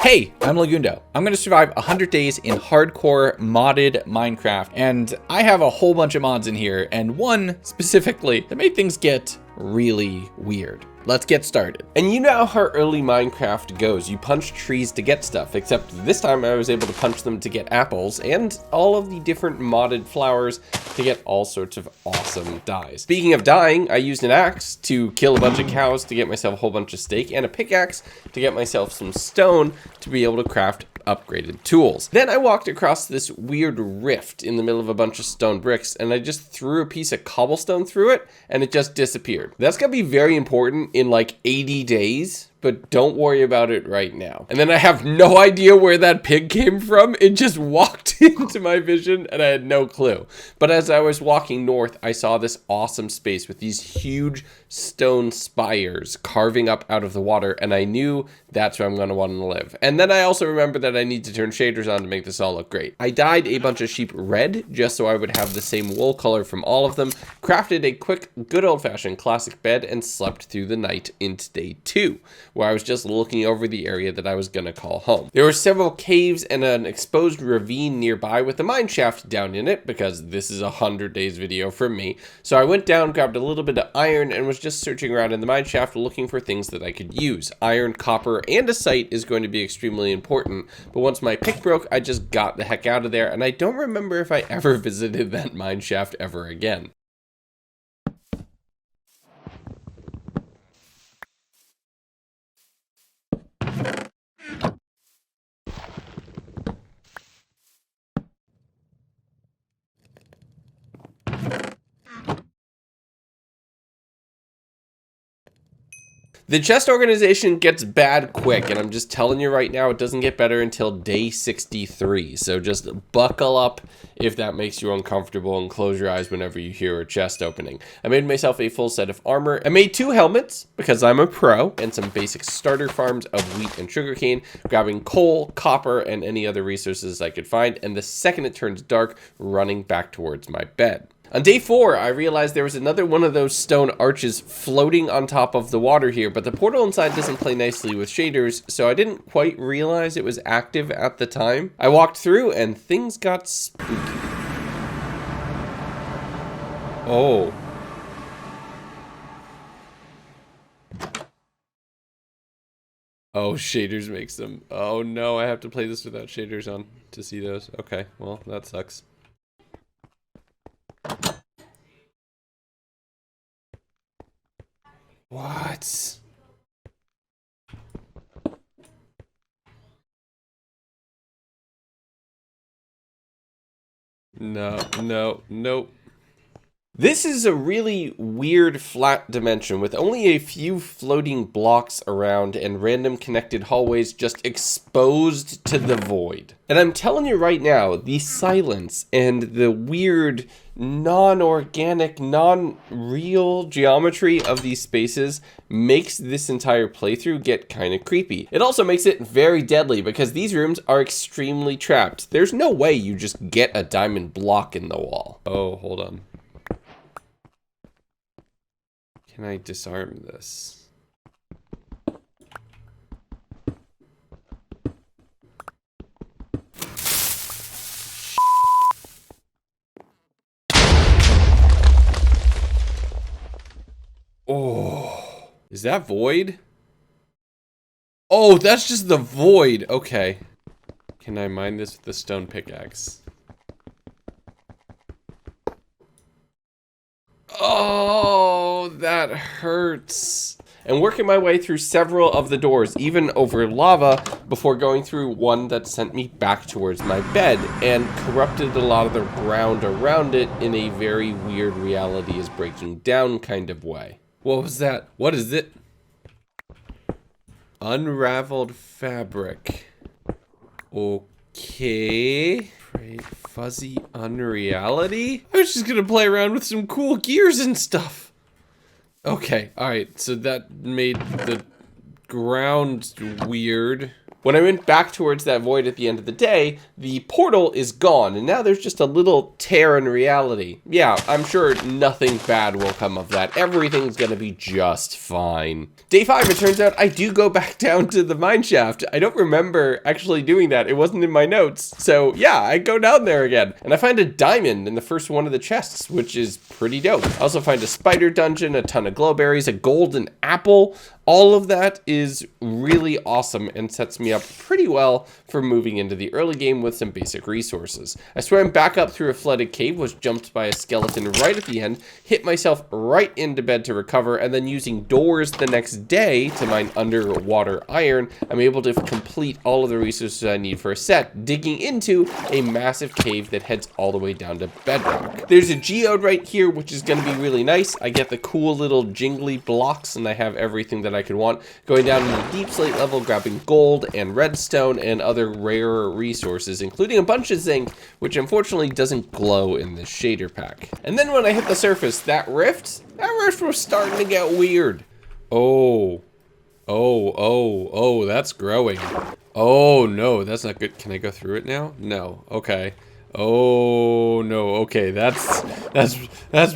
Hey, I'm Legundo. I'm gonna survive 100 days in hardcore modded Minecraft, and I have a whole bunch of mods in here, and one specifically that made things get really weird. Let's get started. And you know how early Minecraft goes. You punch trees to get stuff, except this time I was able to punch them to get apples and all of the different modded flowers to get all sorts of awesome dyes. Speaking of dyeing, I used an axe to kill a bunch of cows to get myself a whole bunch of steak, and a pickaxe to get myself some stone to be able to craft upgraded tools. Then I walked across this weird rift in the middle of a bunch of stone bricks, and I just threw a piece of cobblestone through it and it just disappeared. That's gonna be very important in like 80 days, but don't worry about it right now. And then I have no idea where that pig came from. It just walked into my vision and I had no clue. But as I was walking north, I saw this awesome space with these huge stone spires carving up out of the water, and I knew that's where I'm gonna want to live. And then I also remembered that I need to turn shaders on to make this all look great. I dyed a bunch of sheep red just so I would have the same wool color from all of them, crafted a quick, good old-fashioned classic bed, and slept through the night into day 2. Where I was just looking over the area that I was gonna call home. There were several caves and an exposed ravine nearby with a mine shaft down in it, because this is a 100 days video from me. So I went down, grabbed a little bit of iron, and was just searching around in the mine shaft looking for things that I could use. Iron, copper, and a sight is going to be extremely important, but once my pick broke, I just got the heck out of there, and I don't remember if I ever visited that mine shaft ever again. The chest organization gets bad quick, and I'm just telling you right now, it doesn't get better until day 63. So just buckle up if that makes you uncomfortable, and close your eyes whenever you hear a chest opening. I made myself a full set of armor. I made 2 helmets because I'm a pro, and some basic starter farms of wheat and sugarcane, grabbing coal, copper, and any other resources I could find. And the second it turns dark, running back towards my bed. On day 4, I realized there was another one of those stone arches floating on top of the water here, but the portal inside doesn't play nicely with shaders, so I didn't quite realize it was active at the time. I walked through and things got spooky. Oh. Oh, shaders makes them. Oh no, I have to play this without shaders on to see those. Okay, well, that sucks. What? Nope. This is a really weird flat dimension with only a few floating blocks around and random connected hallways just exposed to the void. And I'm telling you right now, the silence and the weird, non-organic, non-real geometry of these spaces makes this entire playthrough get kind of creepy. It also makes it very deadly because these rooms are extremely trapped. There's no way you just get a diamond block in the wall. Oh, hold on. Can I disarm this? Oh, is that void? Oh, that's just the void. Okay. Can I mine this with the stone pickaxe? Oh, that hurts. And working my way through several of the doors, even over lava, before going through one that sent me back towards my bed and corrupted a lot of the ground around it in a very weird reality is breaking down kind of way. What was that? What is it? Unraveled fabric. Okay. Fuzzy unreality? I was just gonna play around with some cool gears and stuff. Okay, alright, so that made the ground weird. When I went back towards that void at the end of the day, the portal is gone, and now there's just a little tear in reality. Yeah, I'm sure nothing bad will come of that. Everything's gonna be just fine. Day 5, it turns out I do go back down to the mine shaft. I don't remember actually doing that. It wasn't in my notes. So yeah, I go down there again, and I find a diamond in the first one of the chests, which is pretty dope. I also find a spider dungeon, a ton of glowberries, a golden apple. All of that is really awesome and sets me up pretty well for moving into the early game with some basic resources. I swam back up through a flooded cave, was jumped by a skeleton right at the end, hit myself right into bed to recover, and then using doors the next day to mine underwater iron, I'm able to complete all of the resources I need for a set, digging into a massive cave that heads all the way down to bedrock. There's a geode right here, which is going to be really nice. I get the cool little jingly blocks, and I have everything that I could want. Going down to the deep slate level, grabbing gold and redstone and other rarer resources, including a bunch of zinc, which unfortunately doesn't glow in this shader pack. And then when I hit the surface, that rift was starting to get weird. Oh, that's growing. Oh no, that's not good. Can I go through it now? No, okay. Oh no, okay, that's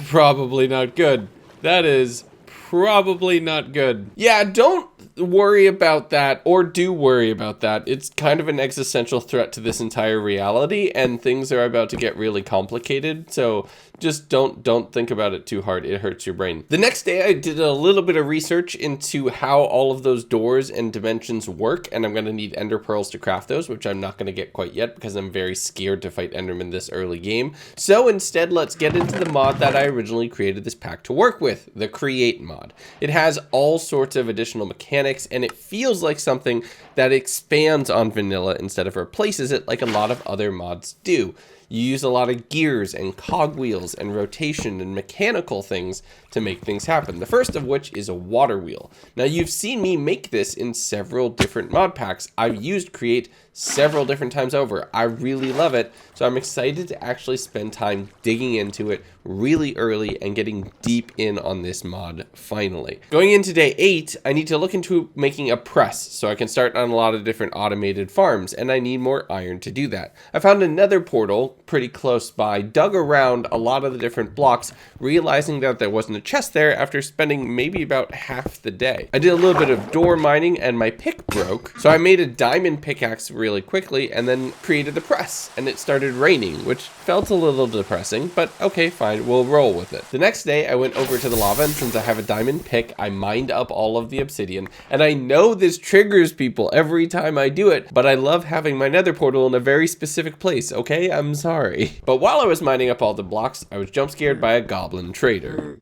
probably not good. That is probably not good. Yeah, don't worry about that, or do worry about that. It's kind of an existential threat to this entire reality, and things are about to get really complicated, so just don't think about it too hard. It hurts your brain. The next day, I did a little bit of research into how all of those doors and dimensions work, and I'm going to need ender pearls to craft those, which I'm not going to get quite yet because I'm very scared to fight Enderman this early game. So instead, let's get into the mod that I originally created this pack to work with, the Create mod. It has all sorts of additional mechanics, and it feels like something that expands on vanilla instead of replaces it like a lot of other mods do. You use a lot of gears and cogwheels and rotation and mechanical things to make things happen. The first of which is a water wheel. Now you've seen me make this in several different mod packs. I've used Create several different times over. I really love it, so I'm excited to actually spend time digging into it really early and getting deep in on this mod finally. Going into day 8, I need to look into making a press so I can start on a lot of different automated farms, and I need more iron to do that. I found a nether portal pretty close by, dug around a lot of the different blocks, realizing that there wasn't a chest there after spending maybe about half the day. I did a little bit of door mining and my pick broke, so I made a diamond pickaxe really quickly and then created the press, and it started raining, which felt a little depressing, but okay, fine, we'll roll with it. The next day I went over to the lava, and since I have a diamond pick, I mined up all of the obsidian, and I know this triggers people every time I do it, but I love having my nether portal in a very specific place, okay? I'm sorry. But while I was mining up all the blocks, I was jump scared by a goblin trader.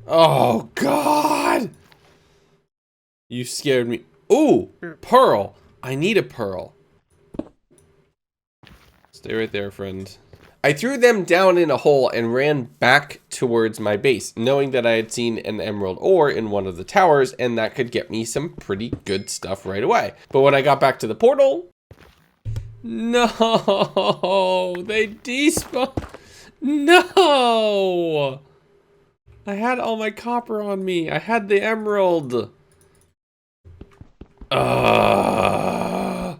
Oh God! You scared me. Ooh, pearl. I need a pearl. Stay right there, friend. I threw them down in a hole and ran back towards my base, knowing that I had seen an emerald ore in one of the towers, and that could get me some pretty good stuff right away. But when I got back to the portal, no, they despawned. No! I had all my copper on me. I had the emerald. I'll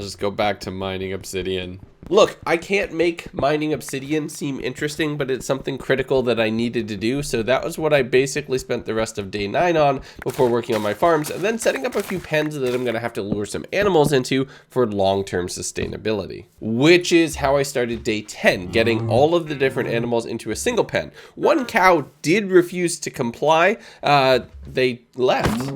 just go back to mining obsidian. Look, I can't make mining obsidian seem interesting, but it's something critical that I needed to do, so that was what I basically spent the rest of day 9 on before working on my farms, and then setting up a few pens that I'm going to have to lure some animals into for long-term sustainability. Which is how I started day 10, getting all of the different animals into a single pen. One cow did refuse to comply. They left.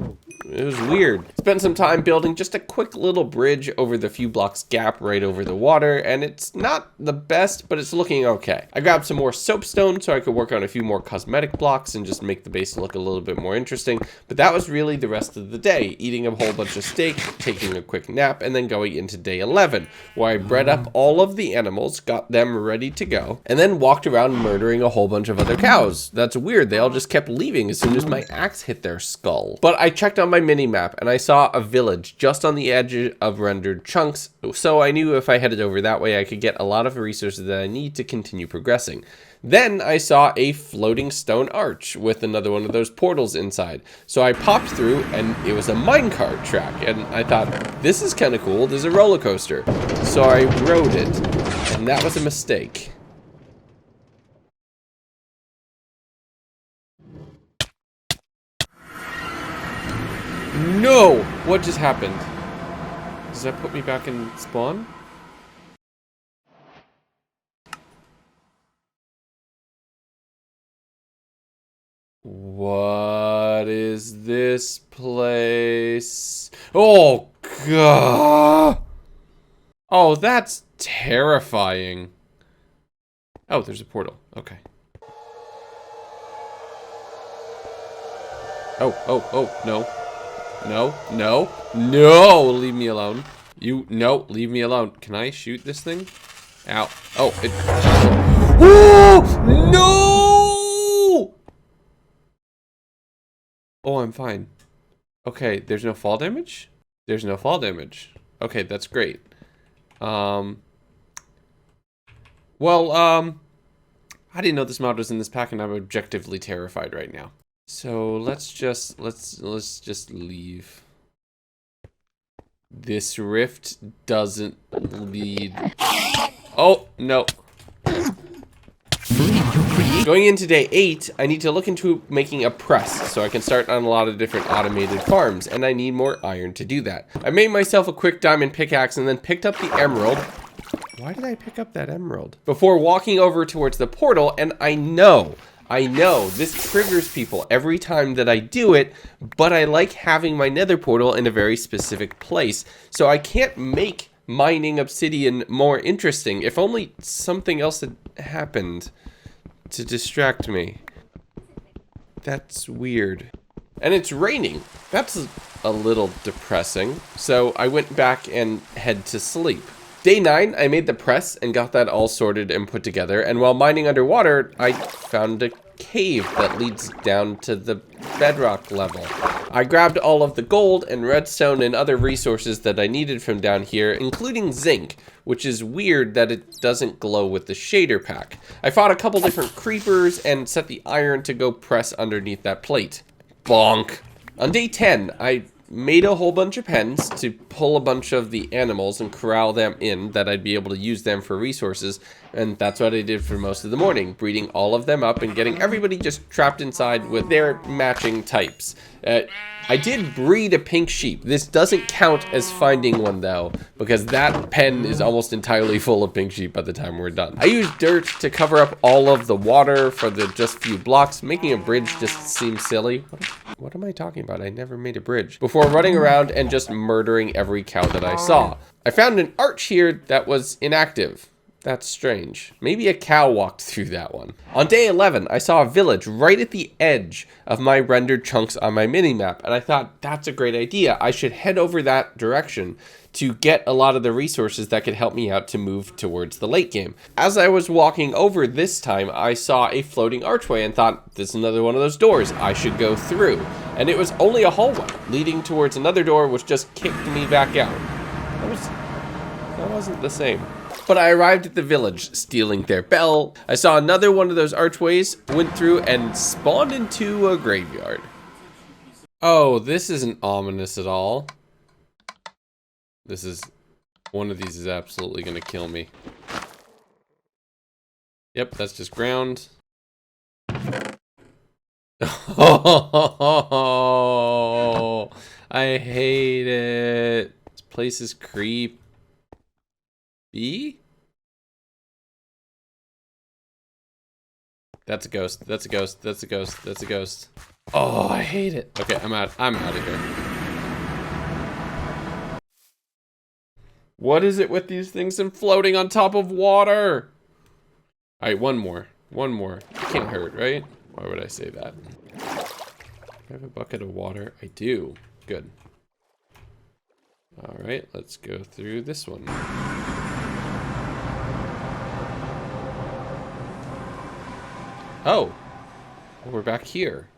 It was weird. Spent some time building just a quick little bridge over the few blocks gap right over the water, and it's not the best, but it's looking okay. I grabbed some more soapstone so I could work on a few more cosmetic blocks and just make the base look a little bit more interesting, but that was really the rest of the day, eating a whole bunch of steak, taking a quick nap, and then going into day 11, where I bred up all of the animals, got them ready to go, and then walked around murdering a whole bunch of other cows. That's weird, they all just kept leaving as soon as my axe hit their skull. But I checked on my mini map and I saw a village just on the edge of rendered chunks, so I knew if I headed over that way way I could get a lot of resources that I need to continue progressing. Then I saw a floating stone arch with another one of those portals inside. So I popped through and it was a minecart track. And I thought, this is kind of cool. There's a roller coaster. So I rode it. And that was a mistake. No! What just happened? Does that put me back in spawn? What is this place? Oh, God! Oh, that's terrifying. Oh, there's a portal. Okay. Oh, no. No, no, no, leave me alone. No, leave me alone. Can I shoot this thing? Ow. Oh, it. Oh, no! Oh, I'm fine. Okay, there's no fall damage? There's no fall damage. Okay, that's great. Well, I didn't know this mod was in this pack and I'm objectively terrified right now. So let's just leave. This rift doesn't lead. Oh, no. Going into day 8, I need to look into making a press so I can start on a lot of different automated farms, and I need more iron to do that. I made myself a quick diamond pickaxe and then picked up the emerald. Why did I pick up that emerald? Before walking over towards the portal, and I know this triggers people every time that I do it, but I like having my nether portal in a very specific place, so I can't make mining obsidian more interesting. If only something else had happened to distract me. That's weird. And it's raining. That's a little depressing. So I went back and head to sleep. Day 9, I made the press and got that all sorted and put together. And while mining underwater, I found a cave that leads down to the bedrock level. I grabbed all of the gold and redstone and other resources that I needed from down here, including zinc, which is weird that it doesn't glow with the shader pack. I fought a couple different creepers and set the iron to go press underneath that plate. Bonk. On day 10, I made a whole bunch of pens to pull a bunch of the animals and corral them in that I'd be able to use them for resources, and that's what I did for most of the morning, breeding all of them up and getting everybody just trapped inside with their matching types. I did breed a pink sheep. This doesn't count as finding one though, because that pen is almost entirely full of pink sheep by the time we're done. I used dirt to cover up all of the water for the just few blocks. Making a bridge just seems silly. What am I talking about? I never made a bridge. Before running around and just murdering every cow that I saw. I found an arch here that was inactive. That's strange. Maybe a cow walked through that one. On day 11, I saw a village right at the edge of my rendered chunks on my mini-map, and I thought, that's a great idea. I should head over that direction to get a lot of the resources that could help me out to move towards the late game. As I was walking over this time, I saw a floating archway and thought, this is another one of those doors I should go through. And it was only a hallway leading towards another door, which just kicked me back out. That wasn't the same. But I arrived at the village, stealing their bell. I saw another one of those archways, went through, and spawned into a graveyard. Oh, this isn't ominous at all. One of these is absolutely gonna kill me. Yep, that's just ground. Oh, I hate it. This place is creepy. That's a ghost. That's a ghost. That's a ghost. That's a ghost. Oh, I hate it. Okay, I'm out of here. What is it with these things and floating on top of water? All right, one more. It can't hurt, right? Why would I say that? Do I have a bucket of water? I do. Good. All right, let's go through this one. Oh, well, we're back here.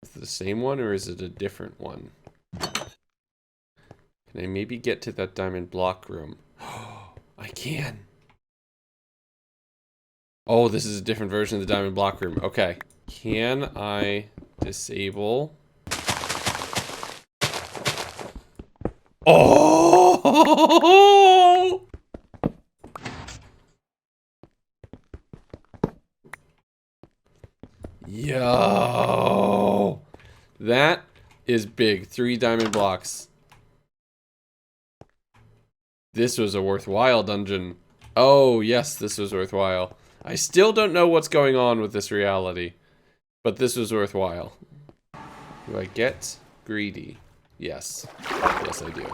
Is it the same one or is it a different one? Can I maybe get to that diamond block room? can. Oh, this is a different version of the diamond block room. Okay. Can I disable? Oh! Yo! That is big. 3 diamond blocks. This was a worthwhile dungeon. Oh, yes, this was worthwhile. I still don't know what's going on with this reality, but this was worthwhile. Do I get greedy? Yes. Yes, I do.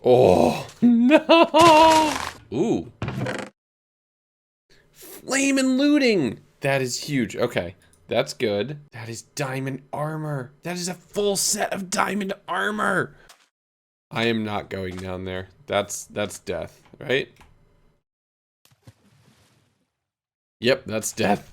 Oh, no! Ooh. Flame and looting! That is huge. Okay, that's good. That is diamond armor. That is a full set of diamond armor. I am not going down there. That's death, right? Yep, that's death.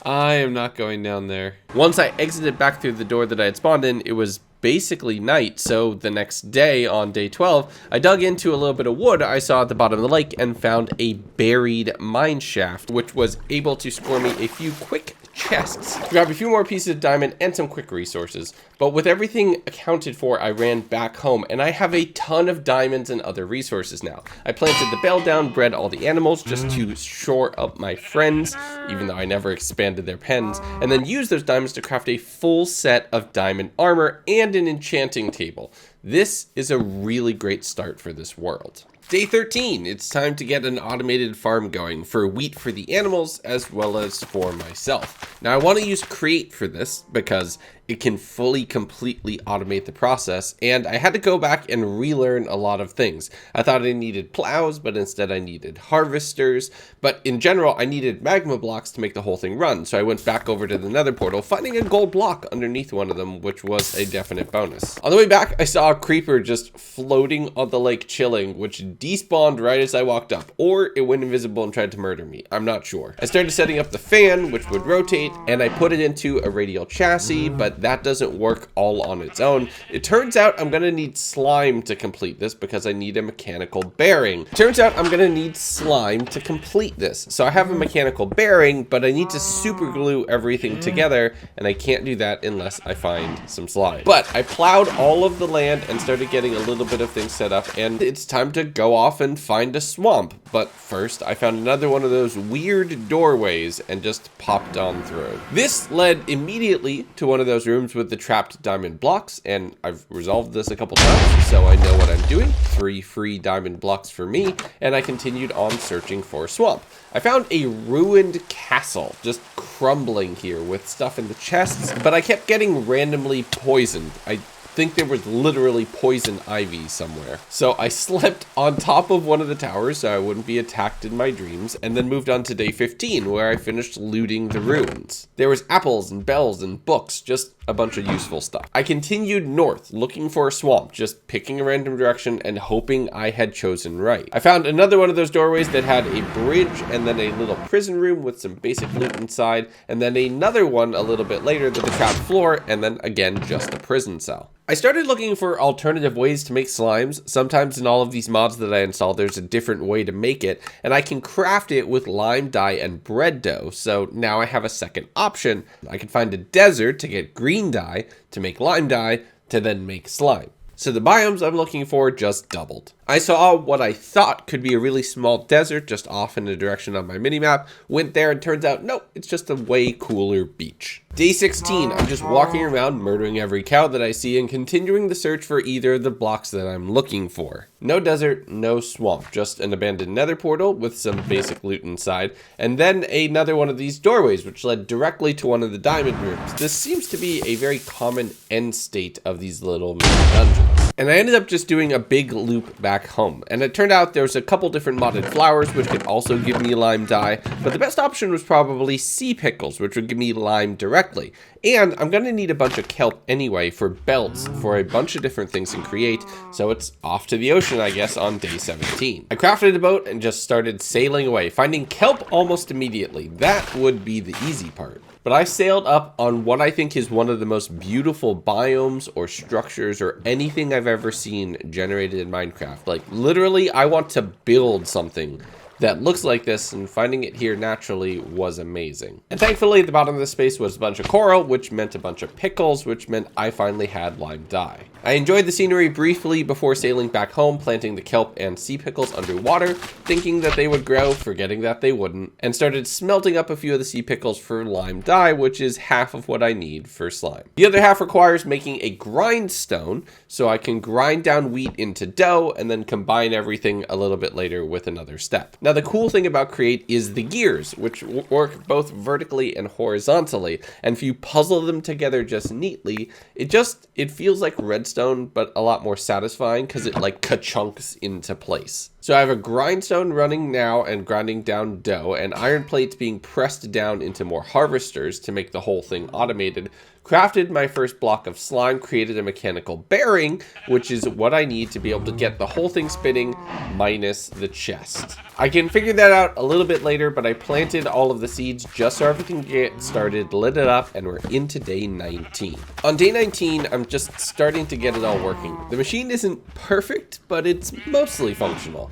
I am not going down there. Once I exited back through the door that I had spawned in, it was basically night, so the next day, on day 12, I dug into a little bit of wood I saw at the bottom of the lake and found a buried mine shaft, which was able to score me a few quick chests to grab a few more pieces of diamond and some quick resources. But with everything accounted for, I ran back home, and I have a ton of diamonds and other resources now. I planted the bell down, bred all the animals just to shore up my friends, even though I never expanded their pens, and then used those diamonds to craft a full set of diamond armor and an enchanting table. This is a really great start for this world. Day 13, it's time to get an automated farm going for wheat for the animals as well as for myself. Now I want to use Create for this because it can completely automate the process, and I had to go back and relearn a lot of things. I thought I needed plows, but instead I needed harvesters, but in general I needed magma blocks to make the whole thing run, so I went back over to the Nether portal, finding a gold block underneath one of them, which was a definite bonus. On the way back, I saw a creeper just floating on the lake chilling, which despawned right as I walked up, or it went invisible and tried to murder me. I'm not sure. I started setting up the fan, which would rotate, and I put it into a radial chassis, but that doesn't work all on its own. It turns out I'm gonna need slime to complete this because I need a mechanical bearing. Turns out I'm gonna need slime to complete this. So I have a mechanical bearing, but I need to super glue everything together, and I can't do that unless I find some slime. But I plowed all of the land and started getting a little bit of things set up, and it's time to go off and find a swamp. But first, I found another one of those weird doorways and just popped on through. This led immediately to one of those rooms with the trapped diamond blocks, and I've resolved this a couple times, so I know what I'm doing. 3 free diamond blocks for me, and I continued on searching for a swamp. I found a ruined castle just crumbling here with stuff in the chests, but I kept getting randomly poisoned. I think there was literally poison ivy somewhere. So I slept on top of one of the towers so I wouldn't be attacked in my dreams, and then moved on to day 15 where I finished looting the ruins. There was apples and bells and books, just a bunch of useful stuff. I continued north looking for a swamp, just picking a random direction and hoping I had chosen right. I found another one of those doorways that had a bridge and then a little prison room with some basic loot inside, and then another one a little bit later with a trapped floor, and then again just a prison cell. I started looking for alternative ways to make slimes. Sometimes in all of these mods that I install, there's a different way to make it, and I can craft it with lime dye and bread dough. So now I have a second option. I can find a desert to get green dye, to make lime dye, to then make slime. So the biomes I'm looking for just doubled. I saw what I thought could be a really small desert just off in the direction on my minimap, went there and turns out, nope, it's just a way cooler beach. Day 16, I'm just walking around murdering every cow that I see and continuing the search for either of the blocks that I'm looking for. No desert, no swamp, just an abandoned nether portal with some basic loot inside, and then another one of these doorways which led directly to one of the diamond rooms. This seems to be a very common end state of these little mini dungeons. And I ended up just doing a big loop back home. And it turned out there's a couple different modded flowers which could also give me lime dye, but the best option was probably sea pickles, which would give me lime directly. And I'm gonna need a bunch of kelp anyway for belts for a bunch of different things in Create, so it's off to the ocean, I guess, on day 17. I crafted a boat and just started sailing away, finding kelp almost immediately. That would be the easy part. But I sailed up on what I think is one of the most beautiful biomes or structures or anything I've ever seen generated in Minecraft. Like, literally, I want to build something that looks like this, and finding it here naturally was amazing. And thankfully, at the bottom of the space was a bunch of coral, which meant a bunch of pickles, which meant I finally had lime dye. I enjoyed the scenery briefly before sailing back home, planting the kelp and sea pickles underwater, thinking that they would grow, forgetting that they wouldn't, and started smelting up a few of the sea pickles for lime dye, which is half of what I need for slime. The other half requires making a grindstone, so I can grind down wheat into dough and then combine everything a little bit later with another step. Now, the cool thing about Create is the gears, which work both vertically and horizontally, and if you puzzle them together just neatly, it feels like redstone, but a lot more satisfying because it like ka-chunks into place. So I have a grindstone running now and grinding down dough, and iron plates being pressed down into more harvesters to make the whole thing automated. Crafted my first block of slime, created a mechanical bearing, which is what I need to be able to get the whole thing spinning minus the chest. I can figure that out a little bit later, but I planted all of the seeds just so everything can get started, lit it up, and we're into day 19. On day 19, I'm just starting to get it all working. The machine isn't perfect, but it's mostly functional.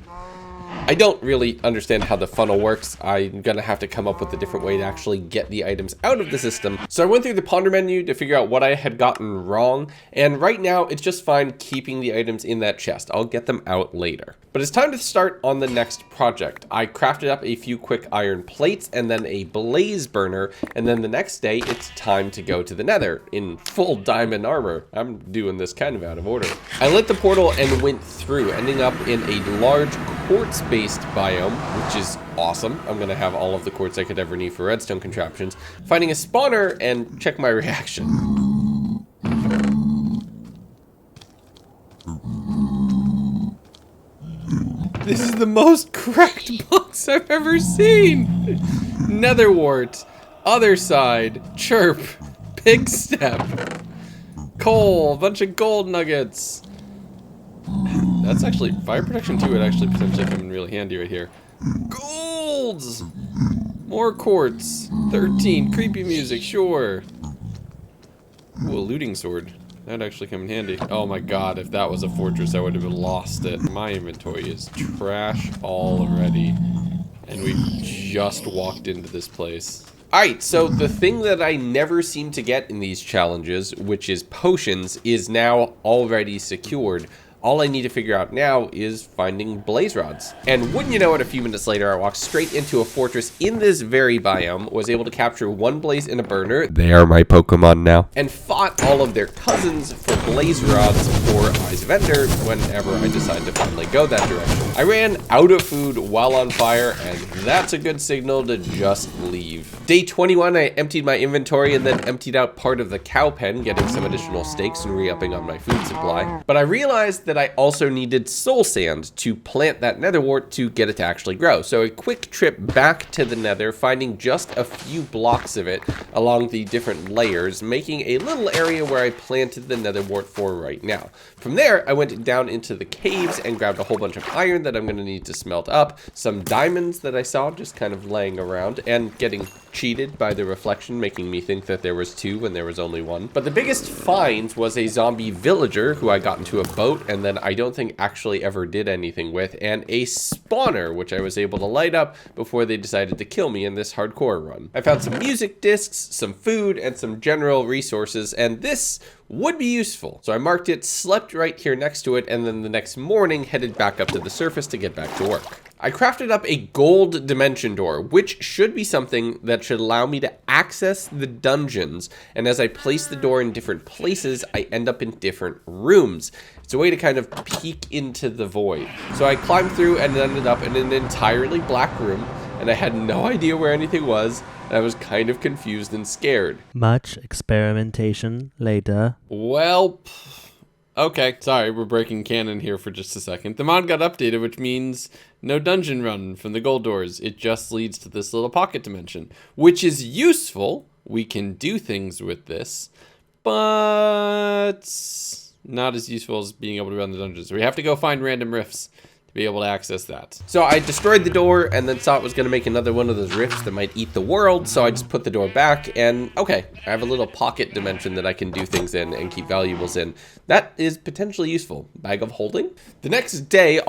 I don't really understand how the funnel works. I'm gonna have to come up with a different way to actually get the items out of the system. So I went through the ponder menu to figure out what I had gotten wrong, and right now it's just fine keeping the items in that chest. I'll get them out later. But it's time to start on the next project. I crafted up a few quick iron plates and then a blaze burner, and then the next day it's time to go to the Nether in full diamond armor. I'm doing this kind of out of order. I lit the portal and went through, ending up in a large quartz-based biome, which is awesome. I'm gonna have all of the quartz I could ever need for redstone contraptions. Finding a spawner and check my reaction. This is the most cracked box I've ever seen. Netherwart, other side, chirp, pig step, coal, bunch of gold nuggets. That's actually, fire protection 2 would actually potentially come in really handy right here. Golds! More quartz. 13, creepy music, sure. Ooh, a looting sword. That'd actually come in handy. Oh my god, if that was a fortress, I would have lost it. My inventory is trash already. And we just walked into this place. Alright, so the thing that I never seem to get in these challenges, which is potions, is now already secured. All I need to figure out now is finding blaze rods. And wouldn't you know it, a few minutes later, I walked straight into a fortress in this very biome, was able to capture one blaze in a burner. They are my Pokemon now. And fought all of their cousins for blaze rods for Eyes of Ender whenever I decided to finally go that direction. I ran out of food while on fire, and that's a good signal to just leave. Day 21, I emptied my inventory and then emptied out part of the cow pen, getting some additional steaks and re-upping on my food supply. But I realized that I also needed soul sand to plant that netherwort to get it to actually grow. So a quick trip back to the nether, finding just a few blocks of it along the different layers, making a little area where I planted the netherwort for right now. From there, I went down into the caves and grabbed a whole bunch of iron that I'm going to need to smelt up, some diamonds that I saw just kind of laying around and getting cheated by the reflection, making me think that there was 2 when there was only 1. But the biggest find was a zombie villager who I got into a boat and then I don't think actually ever did anything with, and a spawner, which I was able to light up before they decided to kill me in this hardcore run. I found some music discs, some food, and some general resources, and this would be useful. So I marked it, slept right here next to it, and then the next morning headed back up to the surface to get back to work. I crafted up a gold dimension door, which should be something that should allow me to access the dungeons, and as I place the door in different places, I end up in different rooms. It's a way to kind of peek into the void. So I climbed through and ended up in an entirely black room, and I had no idea where anything was, and I was kind of confused and scared. Much experimentation later. Well, okay, sorry, we're breaking canon here for just a second. The mod got updated, which means no dungeon run from the gold doors. It just leads to this little pocket dimension, which is useful we can do things with this, but not as useful as being able to run the dungeons. So we have to go find random rifts to be able to access that. So I destroyed the door and then saw it was going to make another one of those rifts that might eat the world. So I just put the door back and okay, I have a little pocket dimension that I can do things in and keep valuables in. That is potentially useful. Bag of holding. The next day,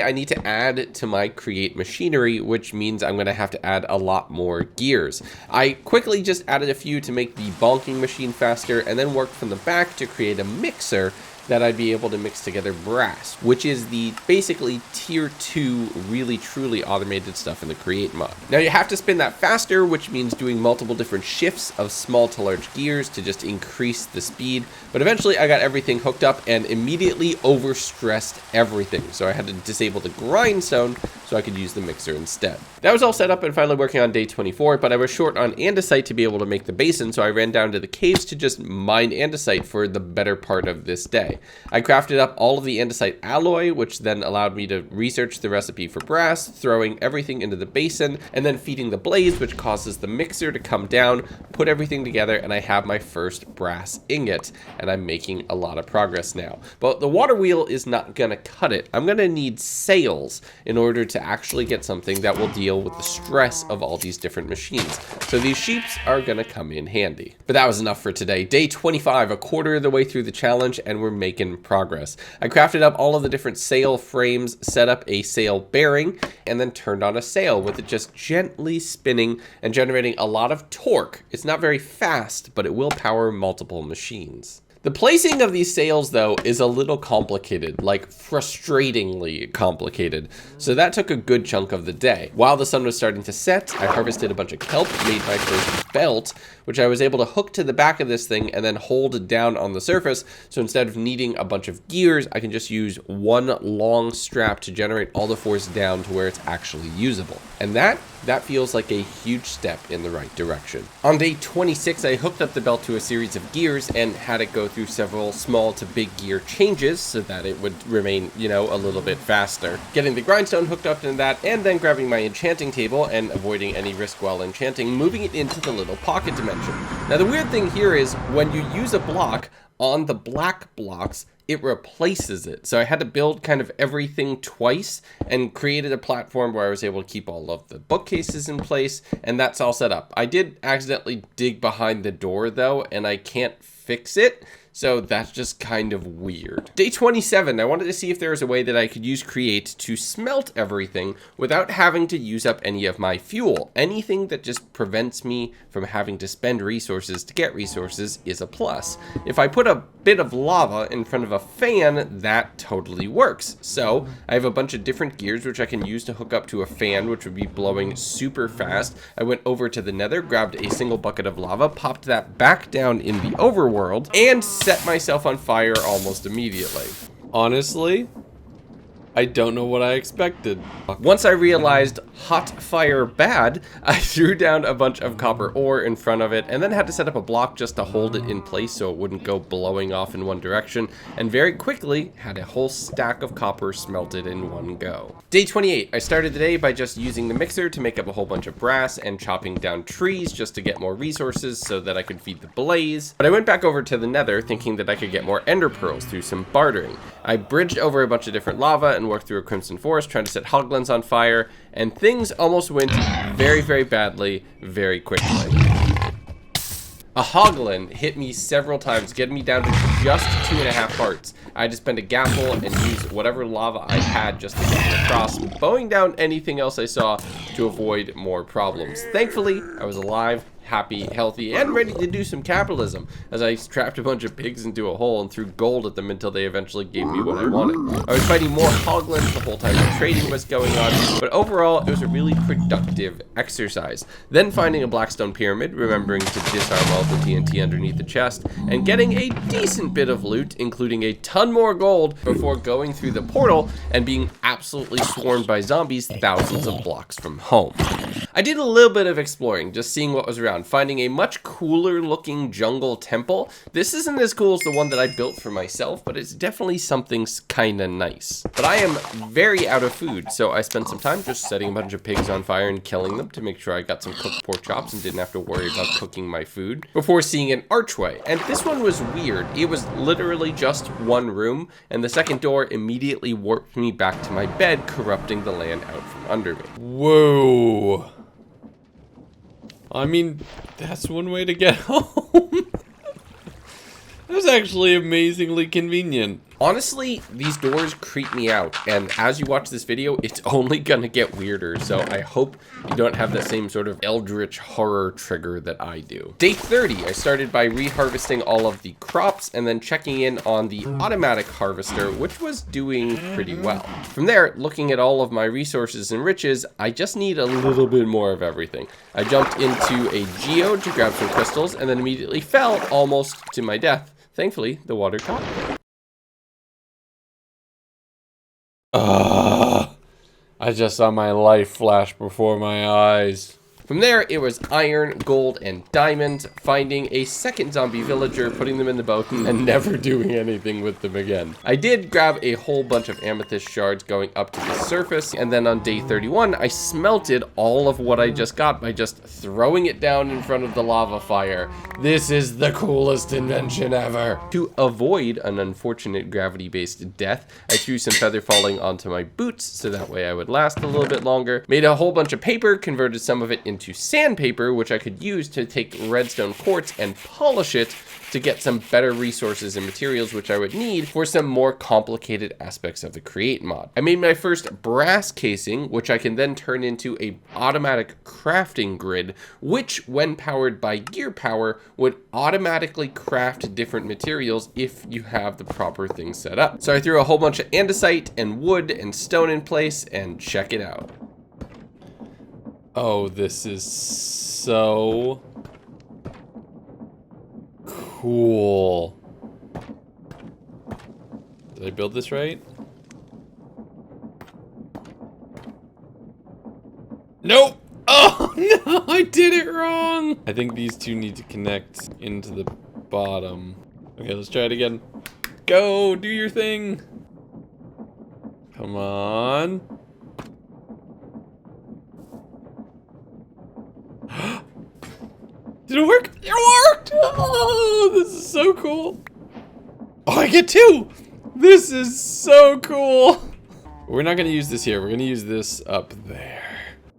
I need to add to my create machinery, which means I'm going to have to add a lot more gears. I quickly just added a few to make the bonking machine faster and then worked from the back to create a mixer that I'd be able to mix together brass, which is the basically tier 2 really truly automated stuff in the create mod. Now you have to spin that faster, which means doing multiple different shifts of small to large gears to just increase the speed. But eventually I got everything hooked up and immediately overstressed everything. So I had to disable the grindstone so I could use the mixer instead. That was all set up and finally working on day 24, but I was short on andesite to be able to make the basin, so I ran down to the caves to just mine andesite for the better part of this day. I crafted up all of the andesite alloy, which then allowed me to research the recipe for brass, throwing everything into the basin, and then feeding the blaze, which causes the mixer to come down, put everything together, and I have my first brass ingot, and I'm making a lot of progress now. But the water wheel is not gonna cut it. I'm gonna need sails in order to actually get something that will deal with the stress of all these different machines. So these sheeps are gonna come in handy. But that was enough for today. Day 25, a quarter of the way through the challenge, and we're making progress. I crafted up all of the different sail frames, set up a sail bearing, and then turned on a sail with it just gently spinning and generating a lot of torque. It's not very fast, but it will power multiple machines. The placing of these sails, though, is a little complicated, like frustratingly complicated. So that took a good chunk of the day. While the sun was starting to set, I harvested a bunch of kelp, made my first belt, which I was able to hook to the back of this thing and then hold down on the surface. So instead of needing a bunch of gears, I can just use one long strap to generate all the force down to where it's actually usable. And that feels like a huge step in the right direction. On day 26, I hooked up the belt to a series of gears and had it go through several small to big gear changes so that it would remain, a little bit faster. Getting the grindstone hooked up to that and then grabbing my enchanting table and avoiding any risk while enchanting, moving it into the little pocket dimension. Now the weird thing here is when you use a block on the black blocks, it replaces it. So I had to build kind of everything twice and created a platform where I was able to keep all of the bookcases in place, and that's all set up. I did accidentally dig behind the door though, and I can't fix it. So that's just kind of weird. Day 27, I wanted to see if there was a way that I could use Create to smelt everything without having to use up any of my fuel. Anything that just prevents me from having to spend resources to get resources is a plus. If I put a bit of lava in front of a fan, that totally works. So I have a bunch of different gears which I can use to hook up to a fan, which would be blowing super fast. I went over to the Nether, grabbed a single bucket of lava, popped that back down in the overworld, and set myself on fire almost immediately. Honestly, I don't know what I expected. Once I realized hot fire bad, I threw down a bunch of copper ore in front of it and then had to set up a block just to hold it in place so it wouldn't go blowing off in one direction, and very quickly had a whole stack of copper smelted in one go. Day 28, I started the day by just using the mixer to make up a whole bunch of brass and chopping down trees just to get more resources so that I could feed the blaze. But I went back over to the Nether thinking that I could get more ender pearls through some bartering. I bridged over a bunch of different lava and worked through a crimson forest trying to set hoglins on fire, and things almost went very, very badly very quickly. A hoglin hit me several times, getting me down to just 2.5 hearts. I had to spend a gaffle and use whatever lava I had just to get across, bowing down anything else I saw to avoid more problems. Thankfully, I was alive, happy, healthy, and ready to do some capitalism as I trapped a bunch of pigs into a hole and threw gold at them until they eventually gave me what I wanted. I was fighting more hoglins the whole time the trading was going on, but overall it was a really productive exercise. Then finding a blackstone pyramid, remembering to disarm all the TNT underneath the chest, and getting a decent bit of loot, including a ton more gold, before going through the portal and being absolutely swarmed by zombies thousands of blocks from home. I did a little bit of exploring, just seeing what was around. around, finding a much cooler looking jungle temple. This isn't as cool as the one that I built for myself, but it's definitely something kinda nice. But I am very out of food, so I spent some time just setting a bunch of pigs on fire and killing them to make sure I got some cooked pork chops and didn't have to worry about cooking my food before seeing an archway. And this one was weird. It was literally just one room, and the second door immediately warped me back to my bed, corrupting the land out from under me. Whoa. I mean, that's one way to get home. That was actually amazingly convenient. Honestly, these doors creep me out, and as you watch this video, it's only gonna get weirder, so I hope you don't have that same sort of eldritch horror trigger that I do. Day 30, I started by reharvesting all of the crops and then checking in on the automatic harvester, which was doing pretty well. From there, looking at all of my resources and riches, I just need a little bit more of everything. I jumped into a geode to grab some crystals and then immediately fell almost to my death. Thankfully, the water caught me. I just saw my life flash before my eyes. From there, it was iron, gold, and diamonds, finding a second zombie villager, putting them in the boat, and never doing anything with them again. I did grab a whole bunch of amethyst shards going up to the surface, and then on day 31, I smelted all of what I just got by just throwing it down in front of the lava fire. This is the coolest invention ever. To avoid an unfortunate gravity-based death, I threw some feather falling onto my boots, so that way I would last a little bit longer. Made a whole bunch of paper, converted some of it into sandpaper, which I could use to take redstone quartz and polish it to get some better resources and materials which I would need for some more complicated aspects of the Create mod. I made my first brass casing, which I can then turn into a automatic crafting grid, which when powered by gear power would automatically craft different materials if you have the proper things set up. So I threw a whole bunch of andesite and wood and stone in place, and check it out. Oh, this is so cool. Did I build this right? Nope! Oh, no, I did it wrong! I think these two need to connect into the bottom. Okay, let's try it again. Go, do your thing. Come on. Did it work? It worked! Oh, this is so cool. Oh, I get two! This is so cool. We're not gonna use this here. We're gonna use this up there.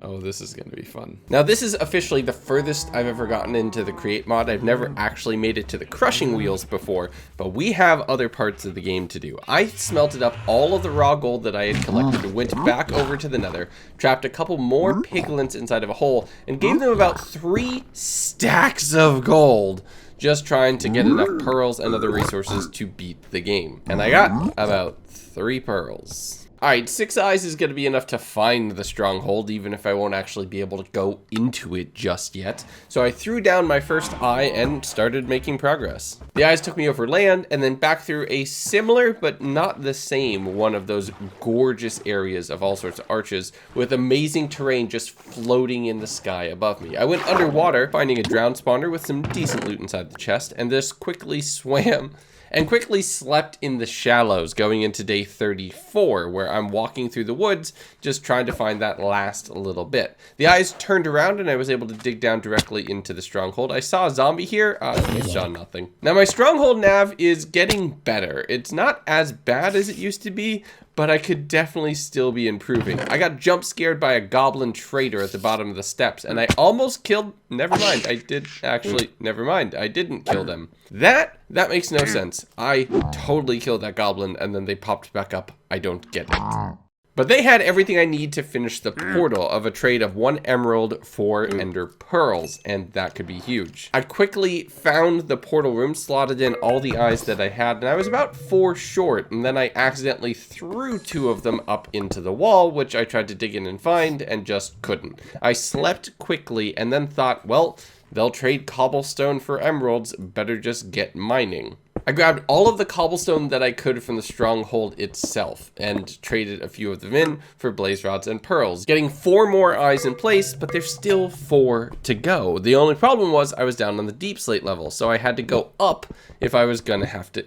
Oh, this is gonna be fun. Now, this is officially the furthest I've ever gotten into the Create mod. I've never actually made it to the crushing wheels before, but we have other parts of the game to do. I smelted up all of the raw gold that I had collected, went back over to the Nether, trapped a couple more piglins inside of a hole, and gave them about 3 stacks of gold, just trying to get enough pearls and other resources to beat the game. And I got about 3 pearls. Alright, 6 eyes is going to be enough to find the stronghold, even if I won't actually be able to go into it just yet. So I threw down my first eye and started making progress. The eyes took me over land and then back through a similar but not the same one of those gorgeous areas of all sorts of arches with amazing terrain just floating in the sky above me. I went underwater, finding a drowned spawner with some decent loot inside the chest, and this quickly swam and quickly slept in the shallows going into day 34, where I'm walking through the woods just trying to find that last little bit. The eyes turned around and I was able to dig down directly into the stronghold. I saw a zombie here. I saw nothing. Now my stronghold nav is getting better. It's not as bad as it used to be, but I could definitely still be improving. I got jump scared by a goblin trader at the bottom of the steps, and I almost killed, never mind, I did actually, never mind, I didn't kill them. That makes no sense. I totally killed that goblin, and then they popped back up. I don't get it. But they had everything I need to finish the portal of a trade of 1 emerald, 4 ender pearls, and that could be huge. I quickly found the portal room, slotted in all the eyes that I had, and I was about 4 short, and then I accidentally threw 2 of them up into the wall, which I tried to dig in and find, and just couldn't. I slept quickly, and then thought, well, they'll trade cobblestone for emeralds, better just get mining. I grabbed all of the cobblestone that I could from the stronghold itself and traded a few of them in for blaze rods and pearls, getting 4 more eyes in place, but there's still 4 to go. The only problem was I was down on the deep slate level, so I had to go up if I was gonna have to.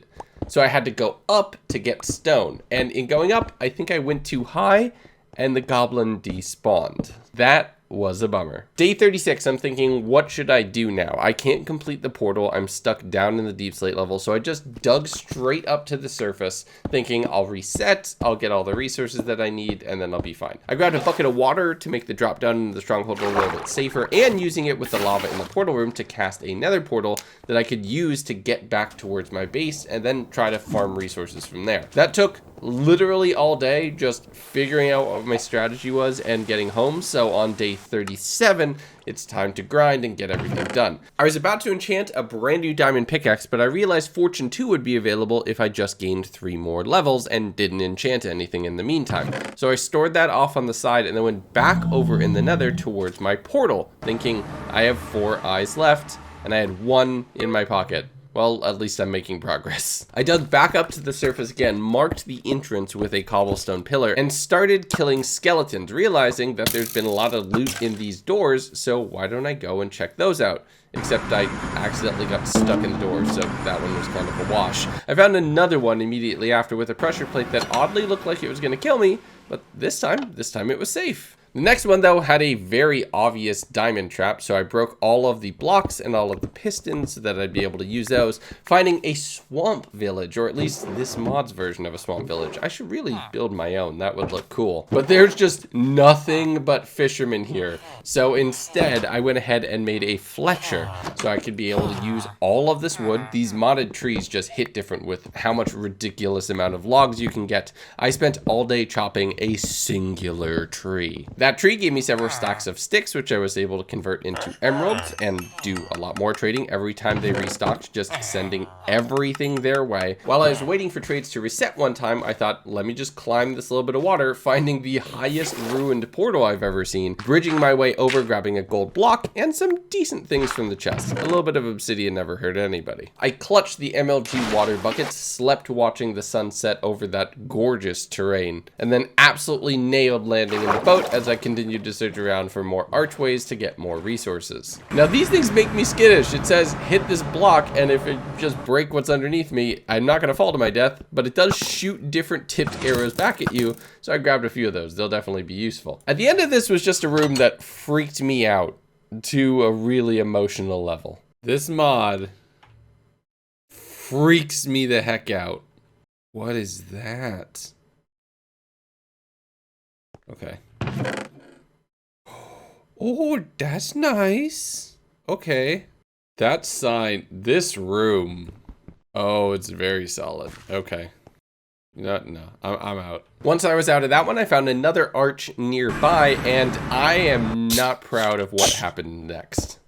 So I had to go up to get stone, and in going up, I think I went too high and the goblin despawned. That was a bummer. Day 36, I'm thinking, what should I do now? I can't complete the portal. I'm stuck down in the deep slate level, so I just dug straight up to the surface, thinking I'll reset, I'll get all the resources that I need, and then I'll be fine. I grabbed a bucket of water to make the drop down into the stronghold a little bit safer, and using it with the lava in the portal room to cast a nether portal that I could use to get back towards my base, and then try to farm resources from there. That took literally all day, just figuring out what my strategy was and getting home. So on day 37, it's time to grind and get everything done. I was about to enchant a brand new diamond pickaxe, but I realized Fortune 2 would be available if I just gained 3 more levels and didn't enchant anything in the meantime. So I stored that off on the side and then went back over in the nether towards my portal, thinking I have 4 eyes left and I had 1 in my pocket. Well, at least I'm making progress. I dug back up to the surface again, marked the entrance with a cobblestone pillar, and started killing skeletons, realizing that there's been a lot of loot in these doors, so why don't I go and check those out? Except I accidentally got stuck in the door, so that one was kind of a wash. I found another one immediately after with a pressure plate that oddly looked like it was gonna kill me, but this time it was safe. The next one, though, had a very obvious diamond trap, so I broke all of the blocks and all of the pistons so that I'd be able to use those, finding a swamp village, or at least this mod's version of a swamp village. I should really build my own. That would look cool. But there's just nothing but fishermen here. So instead, I went ahead and made a Fletcher, so I could be able to use all of this wood. These modded trees just hit different with how much ridiculous amount of logs you can get. I spent all day chopping a singular tree. That tree gave me several stacks of sticks, which I was able to convert into emeralds and do a lot more trading every time they restocked, just sending everything their way. While I was waiting for trades to reset one time, I thought, let me just climb this little bit of water, finding the highest ruined portal I've ever seen, bridging my way over, grabbing a gold block, and some decent things from the chest. A little bit of obsidian never hurt anybody. I clutched the MLG water buckets, slept watching the sunset over that gorgeous terrain, and then absolutely nailed landing in the boat as I continued to search around for more archways to get more resources. Now these things make me skittish. It says hit this block, and if it just break what's underneath me, I'm not gonna fall to my death, but it does shoot different tipped arrows back at you, so I grabbed a few of those. They'll definitely be useful. At the end of this was just a room that freaked me out to a really emotional level. This mod freaks me the heck out. What is that? Okay. Oh, that's nice. Okay. That sign, this room. Oh, it's very solid. Okay. No, I'm out. Once I was out of that one, I found another arch nearby, and I am not proud of what happened next.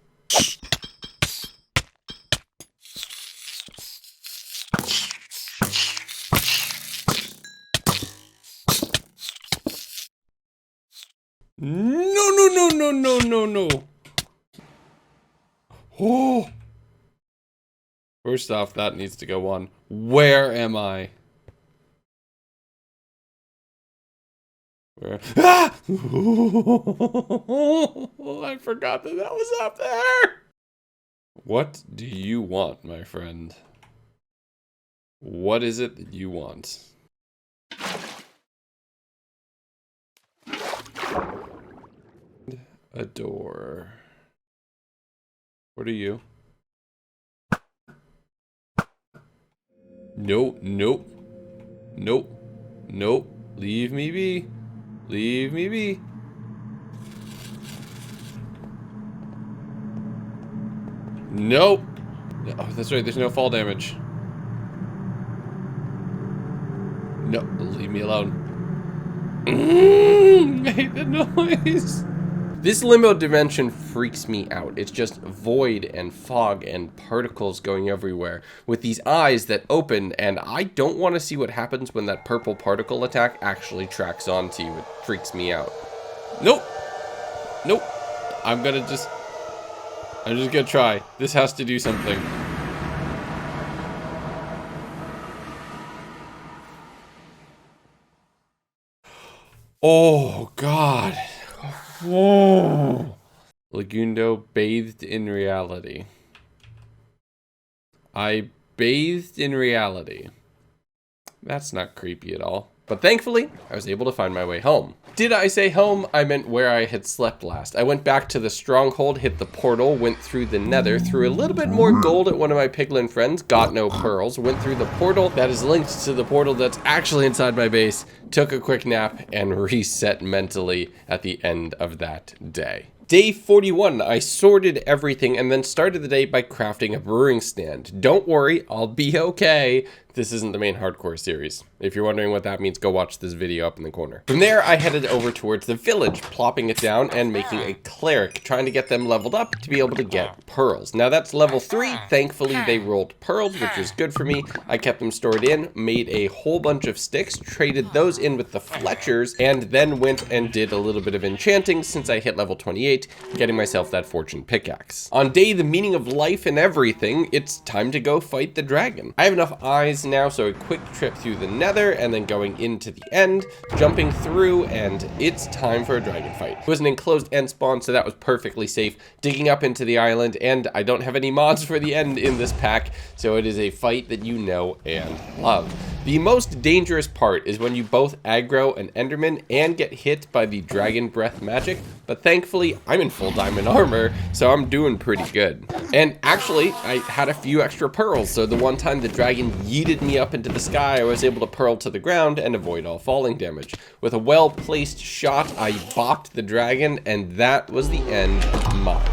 No. Oh. First off, that needs to go on. Where am I? Where? Ah! I forgot that was up there. What do you want, my friend? What is it that you want? A door. What are you? Nope. Leave me be. Leave me be. Nope. Oh, that's right. There's no fall damage. No, leave me alone. I hate the noise. This limbo dimension freaks me out. It's just void and fog and particles going everywhere with these eyes that open, and I don't want to see what happens when that purple particle attack actually tracks onto you. It freaks me out. Nope. I'm just gonna try. This has to do something. Oh, God. Oh. Legundo bathed in reality. I bathed in reality. That's not creepy at all. But thankfully, I was able to find my way home. Did I say home? I meant where I had slept last. I went back to the stronghold, hit the portal, went through the Nether, threw a little bit more gold at one of my piglin friends, got no pearls, went through the portal that is linked to the portal that's actually inside my base, took a quick nap, and reset mentally at the end of that day. Day 41, I sorted everything and then started the day by crafting a brewing stand. Don't worry, I'll be okay. This isn't the main hardcore series. If you're wondering what that means, go watch this video up in the corner. From there, I headed over towards the village, plopping it down and making a cleric, trying to get them leveled up to be able to get pearls. Now that's level 3. Thankfully, they rolled pearls, which was good for me. I kept them stored in, made a whole bunch of sticks, traded those in with the Fletchers, and then went and did a little bit of enchanting since I hit level 28, getting myself that fortune pickaxe. On day the meaning of life and everything, it's time to go fight the dragon. I have enough eyes now, so a quick trip through the Nether and then going into the end, jumping through, and it's time for a dragon fight. It was an enclosed end spawn, so that was perfectly safe. Digging up into the island, and I don't have any mods for the end in this pack, so it is a fight that you know and love. The most dangerous part is when you both aggro an Enderman and get hit by the dragon breath magic, but thankfully I'm in full diamond armor, so I'm doing pretty good. And actually, I had a few extra pearls, so the one time the dragon yeeted me up into the sky, I was able to pearl to the ground and avoid all falling damage. With a well-placed shot, I bopped the dragon, and that was the end of mine.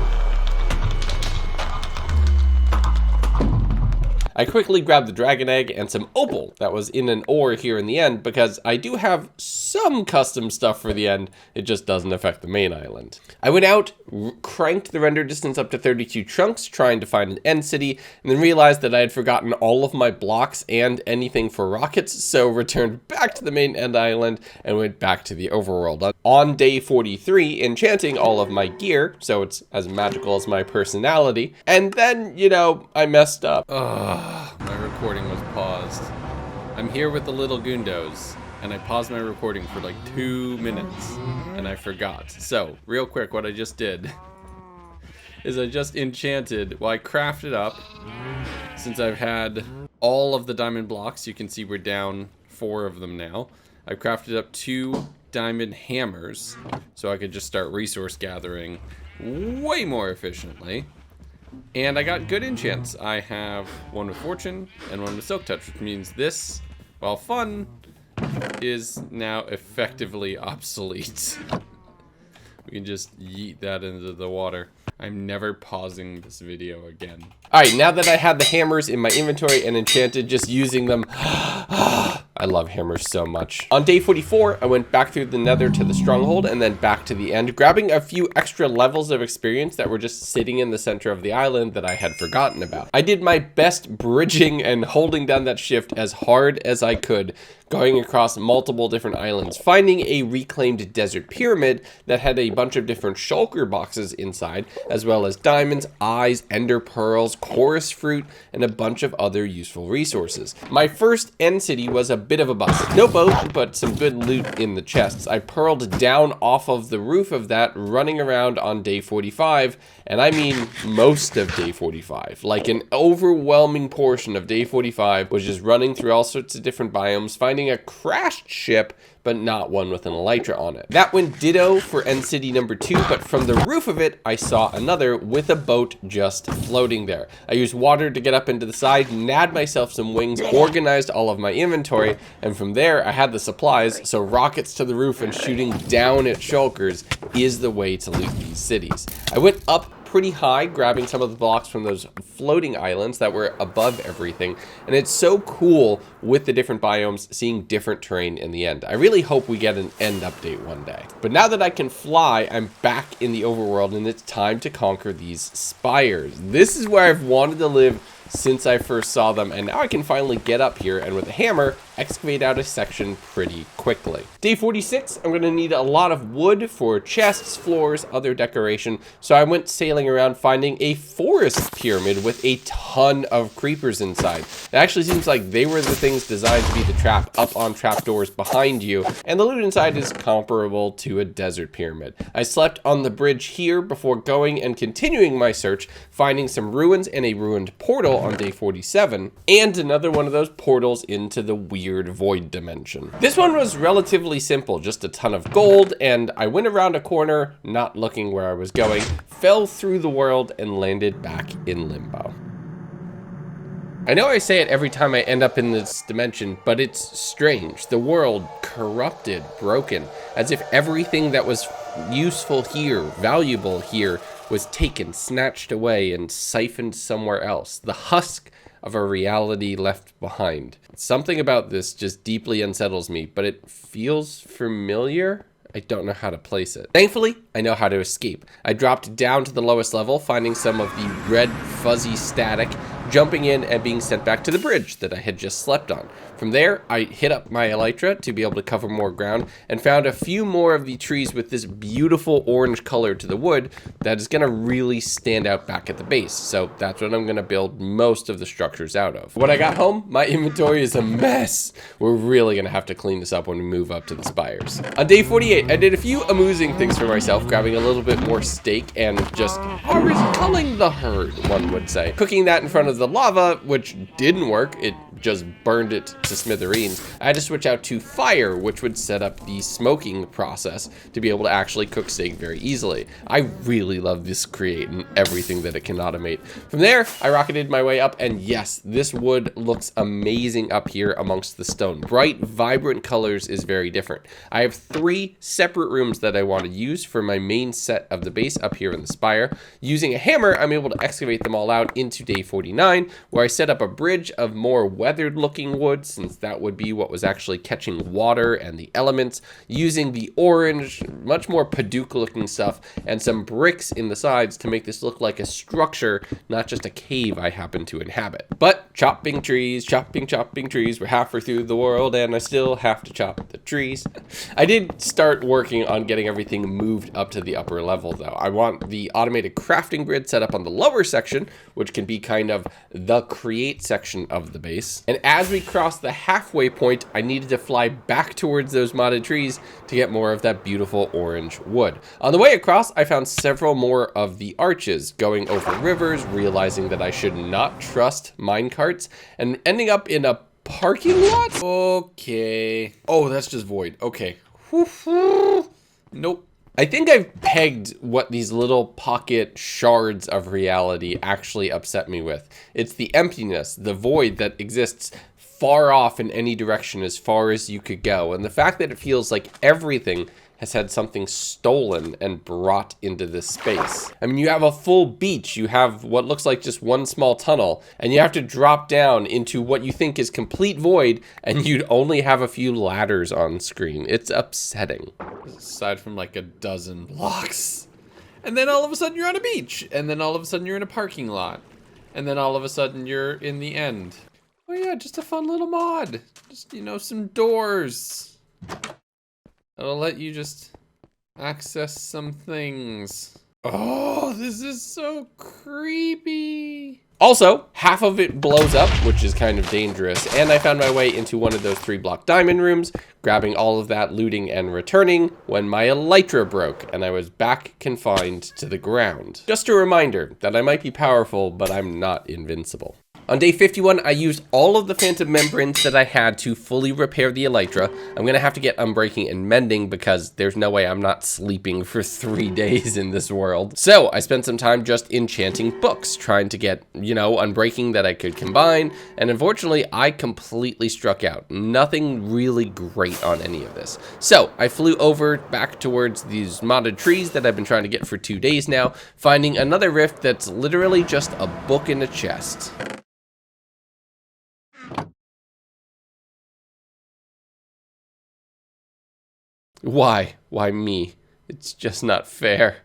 I quickly grabbed the dragon egg and some opal that was in an ore here in the end because I do have some custom stuff for the end. It just doesn't affect the main island. I went out, cranked the render distance up to 32 chunks, trying to find an end city, and then realized that I had forgotten all of my blocks and anything for rockets, so returned back to the main end island and went back to the overworld. On day 43, enchanting all of my gear, so it's as magical as my personality, and then, you know, I messed up. My recording was paused. I'm here with the little Gundos, and I paused my recording for like 2 minutes, and I forgot. So, real quick, what I just did is I just enchanted, well, I crafted up, since I've had all of the diamond blocks, you can see we're down 4 of them now. I've crafted up 2 diamond hammers, so I could just start resource gathering way more efficiently. And I got good enchants. I have one with fortune and one with silk touch, which means this, while fun, is now effectively obsolete. We can just yeet that into the water. I'm never pausing this video again. Alright, now that I had the hammers in my inventory and enchanted, just using them. I love hammers so much. On day 44, I went back through the Nether to the stronghold and then back to the end, grabbing a few extra levels of experience that were just sitting in the center of the island that I had forgotten about. I did my best bridging and holding down that shift as hard as I could, going across multiple different islands, finding a reclaimed desert pyramid that had a bunch of different shulker boxes inside, as well as diamonds, eyes, ender pearls, chorus fruit, and a bunch of other useful resources. My first end city was a bit of a bust. No boat, but some good loot in the chests. I pearled down off of the roof of that, running around on day 45, and I mean most of day 45. Like an overwhelming portion of day 45 was just running through all sorts of different biomes, finding a crashed ship, but not one with an elytra on it. That went ditto for end city number 2, but from the roof of it, I saw another with a boat just floating there. I used water to get up into the side, nabbed myself some wings, organized all of my inventory, and from there, I had the supplies, so rockets to the roof and shooting down at shulkers is the way to loot these cities. I went up pretty high, grabbing some of the blocks from those floating islands that were above everything, and it's so cool with the different biomes seeing different terrain in the end. I really hope we get an end update one day. But now that I can fly, I'm back in the overworld and it's time to conquer these spires. This is where I've wanted to live since I first saw them, and now I can finally get up here and with a hammer excavate out a section pretty quickly. Day 46, I'm gonna need a lot of wood for chests, floors, other decoration, so I went sailing around finding a forest pyramid with a ton of creepers inside. It actually seems like they were the things designed to be the trap up on trapdoors behind you, and the loot inside is comparable to a desert pyramid. I slept on the bridge here before going and continuing my search, finding some ruins and a ruined portal on day 47, and another one of those portals into the weird void dimension. This one was relatively simple, just a ton of gold, and I went around a corner, not looking where I was going, fell through the world, and landed back in Limbo. I know I say it every time I end up in this dimension, but it's strange. The world, corrupted, broken, as if everything that was useful here, valuable here, was taken, snatched away, and siphoned somewhere else. The husk of a reality left behind. Something about this just deeply unsettles me, but it feels familiar. I don't know how to place it. Thankfully, I know how to escape. I dropped down to the lowest level, finding some of the red fuzzy static, jumping in and being sent back to the bridge that I had just slept on. From there, I hit up my elytra to be able to cover more ground and found a few more of the trees with this beautiful orange color to the wood that is gonna really stand out back at the base. So that's what I'm gonna build most of the structures out of. When I got home, my inventory is a mess. We're really gonna have to clean this up when we move up to the spires. On day 48, I did a few amusing things for myself, grabbing a little bit more steak and just culling the herd, one would say. Cooking that in front of the lava, which didn't work. It just burned it to smithereens. I had to switch out to fire, which would set up the smoking process to be able to actually cook steak very easily. I really love this Create and everything that it can automate. From there, I rocketed my way up, and yes, this wood looks amazing up here amongst the stone. Bright, vibrant colors is very different. I have 3 separate rooms that I want to use for my main set of the base up here in the spire. Using a hammer, I'm able to excavate them all out into day 49, where I set up a bridge of more weathered looking wood, since that would be what was actually catching water and the elements, using the orange, much more Paducah looking stuff, and some bricks in the sides to make this look like a structure, not just a cave I happen to inhabit. But chopping trees, chopping trees, we're halfway through the world and I still have to chop the trees. I did start working on getting everything moved up to the upper level though. I want the automated crafting grid set up on the lower section, which can be kind of the create section of the base. And as we cross the halfway point, I needed to fly back towards those modded trees to get more of that beautiful orange wood. On the way across, I found several more of the arches, going over rivers, realizing that I should not trust minecarts, and ending up in a parking lot? Okay. Oh, that's just void. Okay. Nope. I think I've pegged what these little pocket shards of reality actually upset me with. It's the emptiness, the void that exists far off in any direction as far as you could go. And the fact that it feels like everything has had something stolen and brought into this space. I mean, you have a full beach, you have what looks like just one small tunnel, and you have to drop down into what you think is complete void, and you'd only have a few ladders on screen. It's upsetting. Aside from like a dozen blocks. And then all of a sudden you're on a beach. And then all of a sudden you're in a parking lot. And then all of a sudden you're in the end. Oh yeah, just a fun little mod. Just, you know, some doors. That'll let you just access some things. Oh, this is so creepy. Also, half of it blows up, which is kind of dangerous, and I found my way into one of those 3-block diamond rooms, grabbing all of that looting and returning when my elytra broke, and I was back confined to the ground. Just a reminder that I might be powerful, but I'm not invincible. On day 51, I used all of the phantom membranes that I had to fully repair the elytra. I'm gonna have to get unbreaking and mending because there's no way I'm not sleeping for 3 days in this world. So I spent some time just enchanting books, trying to get, you know, unbreaking that I could combine. And unfortunately, I completely struck out. Nothing really great on any of this. So I flew over back towards these modded trees that I've been trying to get for 2 days now, finding another rift that's literally just a book in a chest. Why? Why me? It's just not fair.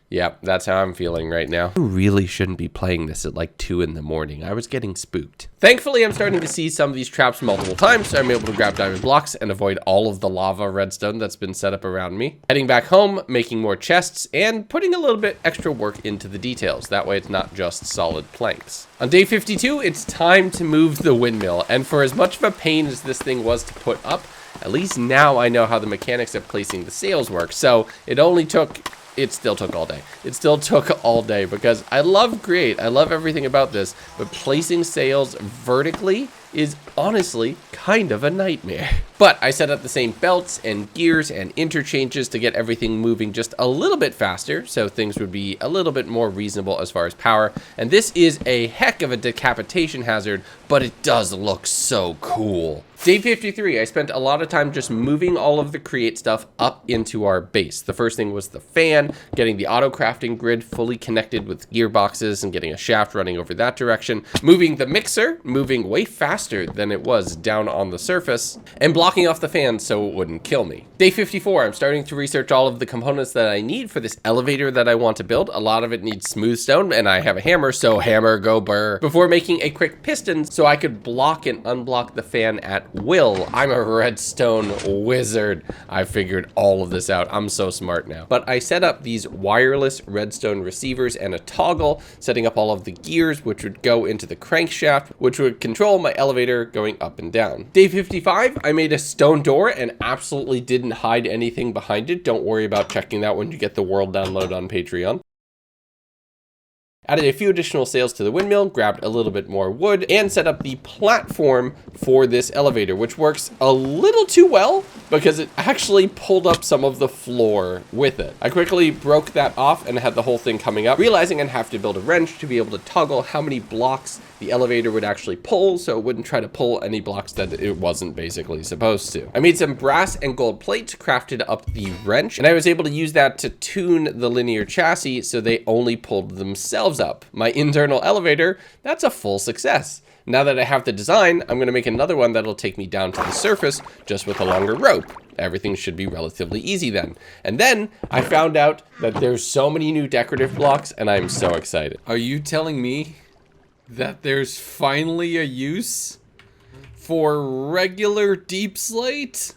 Yep, that's how I'm feeling right now. I really shouldn't be playing this at like 2 in the morning. I was getting spooked. Thankfully, I'm starting to see some of these traps multiple times, so I'm able to grab diamond blocks and avoid all of the lava redstone that's been set up around me. Heading back home, making more chests, and putting a little bit extra work into the details. That way it's not just solid planks. On day 52, it's time to move the windmill, and for as much of a pain as this thing was to put up, at least now I know how the mechanics of placing the sails work. So it still took all day. It still took all day because I love Create. I love everything about this, but placing sails vertically is honestly kind of a nightmare. But I set up the same belts and gears and interchanges to get everything moving just a little bit faster, so things would be a little bit more reasonable as far as power. And this is a heck of a decapitation hazard, but it does look so cool. Day 53, I spent a lot of time just moving all of the Create stuff up into our base. The first thing was the fan, getting the auto crafting grid fully connected with gearboxes and getting a shaft running over that direction, moving the mixer, moving way faster than it was down on the surface, and blocking off the fan so it wouldn't kill me. Day 54, I'm starting to research all of the components that I need for this elevator that I want to build. A lot of it needs smooth stone, and I have a hammer, so hammer go burr. Before making a quick piston so I could block and unblock the fan at will. I'm a redstone wizard. I figured all of this out. I'm so smart now. But I set up these wireless redstone receivers and a toggle, setting up all of the gears, which would go into the crankshaft, which would control my elevator going up and down. Day 55, I made a stone door and absolutely didn't hide anything behind it. Don't worry about checking that when you get the world download on Patreon. Added a few additional sails to the windmill, grabbed a little bit more wood, and set up the platform for this elevator, which works a little too well because it actually pulled up some of the floor with it. I quickly broke that off and had the whole thing coming up, realizing I'd have to build a wrench to be able to toggle how many blocks the elevator would actually pull, so it wouldn't try to pull any blocks that it wasn't basically supposed to. I made some brass and gold plates, crafted up the wrench, and I was able to use that to tune the linear chassis so they only pulled themselves up. My internal elevator, that's a full success. Now that I have the design, I'm gonna make another one that'll take me down to the surface just with a longer rope. Everything should be relatively easy then. And then I found out that there's so many new decorative blocks and I'm so excited. Are you telling me that there's finally a use for regular deep slate?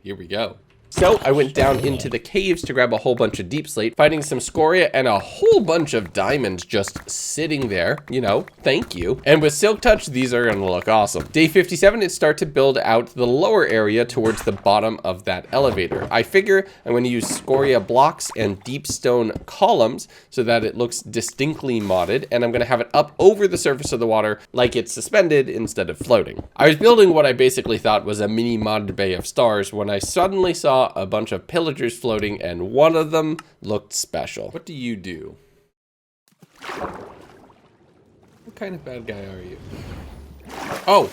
Here we go. So I went down into the caves to grab a whole bunch of deep slate, finding some scoria and a whole bunch of diamonds just sitting there, you know, thank you. And with Silk Touch, these are gonna look awesome. Day 57, it starts to build out the lower area towards the bottom of that elevator. I figure I'm gonna use scoria blocks and deep stone columns so that it looks distinctly modded, and I'm gonna have it up over the surface of the water like it's suspended instead of floating. I was building what I basically thought was a mini modded Bay of Stars when I suddenly saw a bunch of pillagers floating, and one of them looked special. What do you do? What kind of bad guy are you? Oh!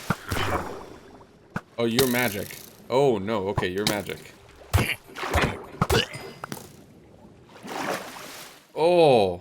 Oh, you're magic. Oh, no. Okay, you're magic. Oh.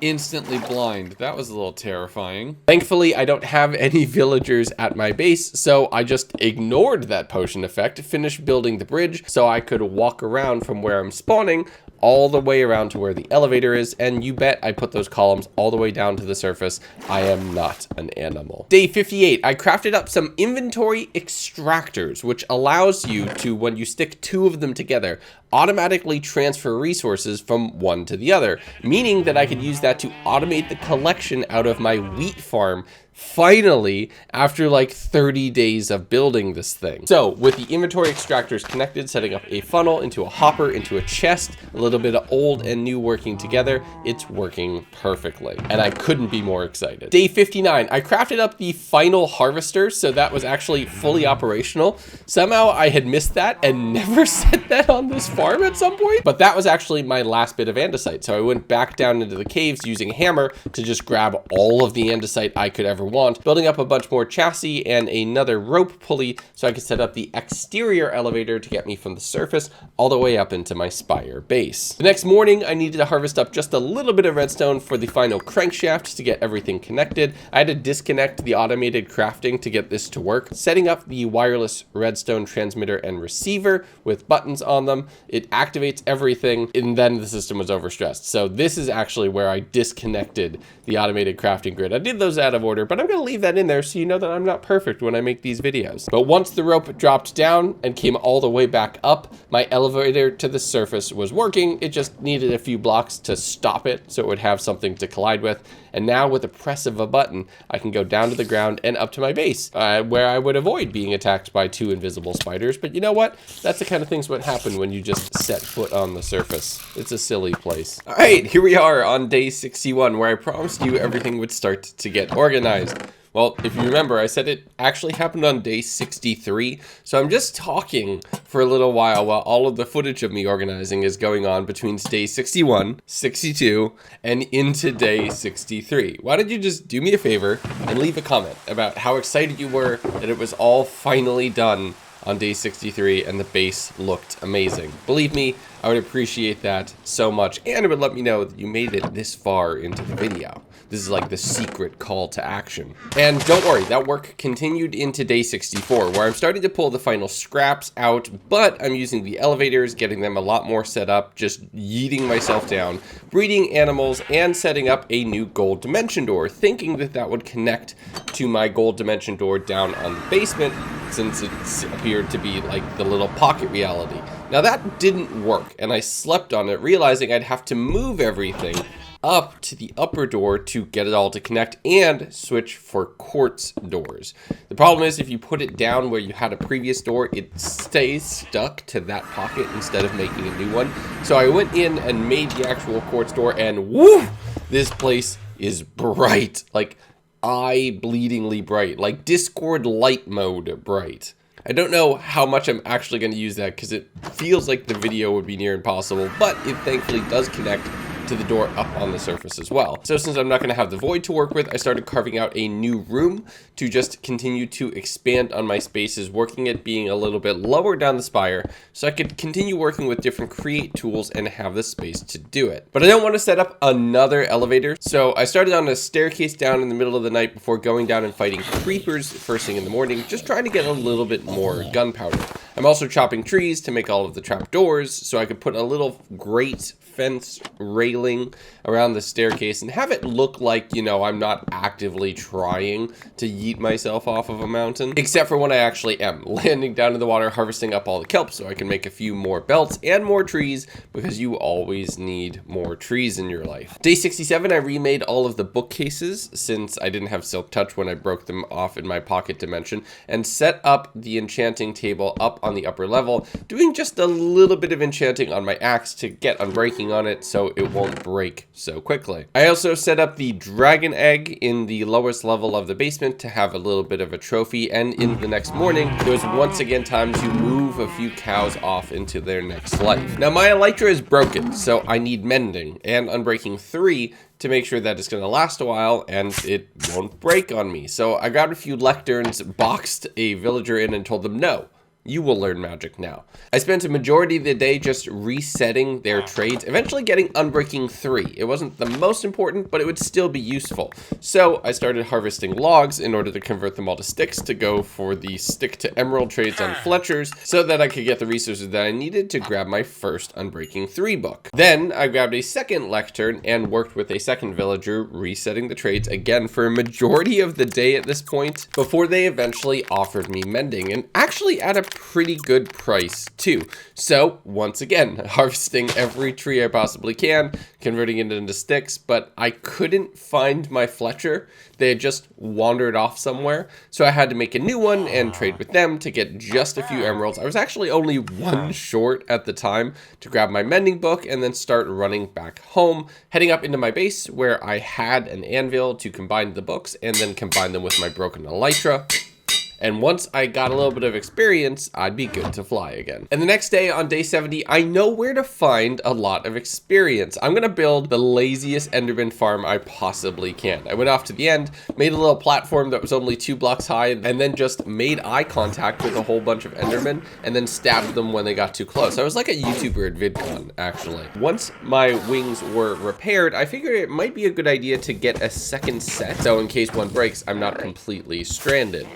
Instantly blind. That was a little terrifying. Thankfully, I don't have any villagers at my base, so I just ignored that potion effect, finished building the bridge so I could walk around from where I'm spawning all the way around to where the elevator is, and you bet I put those columns all the way down to the surface. I am not an animal. Day 58, I crafted up some inventory extractors, which allows you to, when you stick two of them together, automatically transfer resources from one to the other, meaning that I could use that to automate the collection out of my wheat farm finally, after like 30 days of building this thing. So with the inventory extractors connected, setting up a funnel into a hopper, into a chest, a little bit of old and new working together, it's working perfectly. And I couldn't be more excited. Day 59, I crafted up the final harvester, so that was actually fully operational. Somehow I had missed that and never set that on this farm at some point, but that was actually my last bit of andesite. So I went back down into the caves using a hammer to just grab all of the andesite I could ever want, building up a bunch more chassis and another rope pulley so I can set up the exterior elevator to get me from the surface all the way up into my spire base. The next morning, I needed to harvest up just a little bit of redstone for the final crankshaft to get everything connected. I had to disconnect the automated crafting to get this to work, setting up the wireless redstone transmitter and receiver with buttons on them. It activates everything, and then the system was overstressed. So this is actually where I disconnected the automated crafting grid. I did those out of order, but I'm gonna leave that in there so you know that I'm not perfect when I make these videos. But once the rope dropped down and came all the way back up, my elevator to the surface was working. It just needed a few blocks to stop it so it would have something to collide with. And now with the press of a button, I can go down to the ground and up to my base, where I would avoid being attacked by 2 invisible spiders. But you know what? That's the kind of things that happen when you just set foot on the surface. It's a silly place. All right, here we are on day 61, where I promised you everything would start to get organized. Well, if you remember, I said it actually happened on day 63, so I'm just talking for a little while all of the footage of me organizing is going on between day 61, 62, and into day 63. Why don't you just do me a favor and leave a comment about how excited you were that it was all finally done on day 63 and the base looked amazing. Believe me, I would appreciate that so much, and it would let me know that you made it this far into the video. This is like the secret call to action. And don't worry, that work continued into day 64, where I'm starting to pull the final scraps out, but I'm using the elevators, getting them a lot more set up, just yeeting myself down, breeding animals, and setting up a new gold dimension door, thinking that that would connect to my gold dimension door down on the basement, since it appeared to be like the little pocket reality. Now that didn't work, and I slept on it, realizing I'd have to move everything up to the upper door to get it all to connect and switch for quartz doors. The problem is if you put it down where you had a previous door, it stays stuck to that pocket instead of making a new one. So I went in and made the actual quartz door, and woo, this place is bright, like eye-bleedingly bright, like Discord light mode bright. I don't know how much I'm actually going to use that because it feels like the video would be near impossible, but it thankfully does connect to the door up on the surface as well. So since I'm not going to have the void to work with, I started carving out a new room to just continue to expand on my spaces, working at being a little bit lower down the spire so I could continue working with different create tools and have the space to do it. But I don't want to set up another elevator, so I started on a staircase down in the middle of the night before going down and fighting creepers first thing in the morning, just trying to get a little bit more gunpowder. I'm also chopping trees to make all of the trapdoors so I could put a little grate fence railing around the staircase and have it look like, you know, I'm not actively trying to yeet myself off of a mountain, except for when I actually am, landing down in the water, harvesting up all the kelp so I can make a few more belts and more trees, because you always need more trees in your life. Day 67, I remade all of the bookcases since I didn't have Silk Touch when I broke them off in my pocket dimension, and set up the enchanting table up on the upper level, doing just a little bit of enchanting on my axe to get unbreaking on it so it won't break so quickly. I also set up the dragon egg in the lowest level of the basement to have a little bit of a trophy, and in the next morning it was once again time to move a few cows off into their next life. Now my elytra is broken, so I need mending and unbreaking 3 to make sure that it's going to last a while and it won't break on me. So I grabbed a few lecterns, boxed a villager in, and told them no. You will learn magic now. I spent a majority of the day just resetting their trades, eventually getting unbreaking 3. It wasn't the most important, but it would still be useful. So I started harvesting logs in order to convert them all to sticks to go for the stick to emerald trades on Fletcher's so that I could get the resources that I needed to grab my first unbreaking 3 book. Then I grabbed a second lectern and worked with a second villager, resetting the trades again for a majority of the day at this point, before they eventually offered me mending, and actually at a pretty good price too. So once again, harvesting every tree I possibly can, converting it into sticks, but I couldn't find my Fletcher. They had just wandered off somewhere, so I had to make a new one and trade with them to get just a few emeralds. I was actually only 1 short at the time to grab my mending book and then start running back home, heading up into my base where I had an anvil to combine the books and then combine them with my broken elytra. And once I got a little bit of experience, I'd be good to fly again. And the next day on day 70, I know where to find a lot of experience. I'm gonna build the laziest Enderman farm I possibly can. I went off to the end, made a little platform that was only 2 blocks high, and then just made eye contact with a whole bunch of Endermen, and then stabbed them when they got too close. I was like a YouTuber at VidCon, actually. Once my wings were repaired, I figured it might be a good idea to get a second set, so in case one breaks, I'm not completely stranded.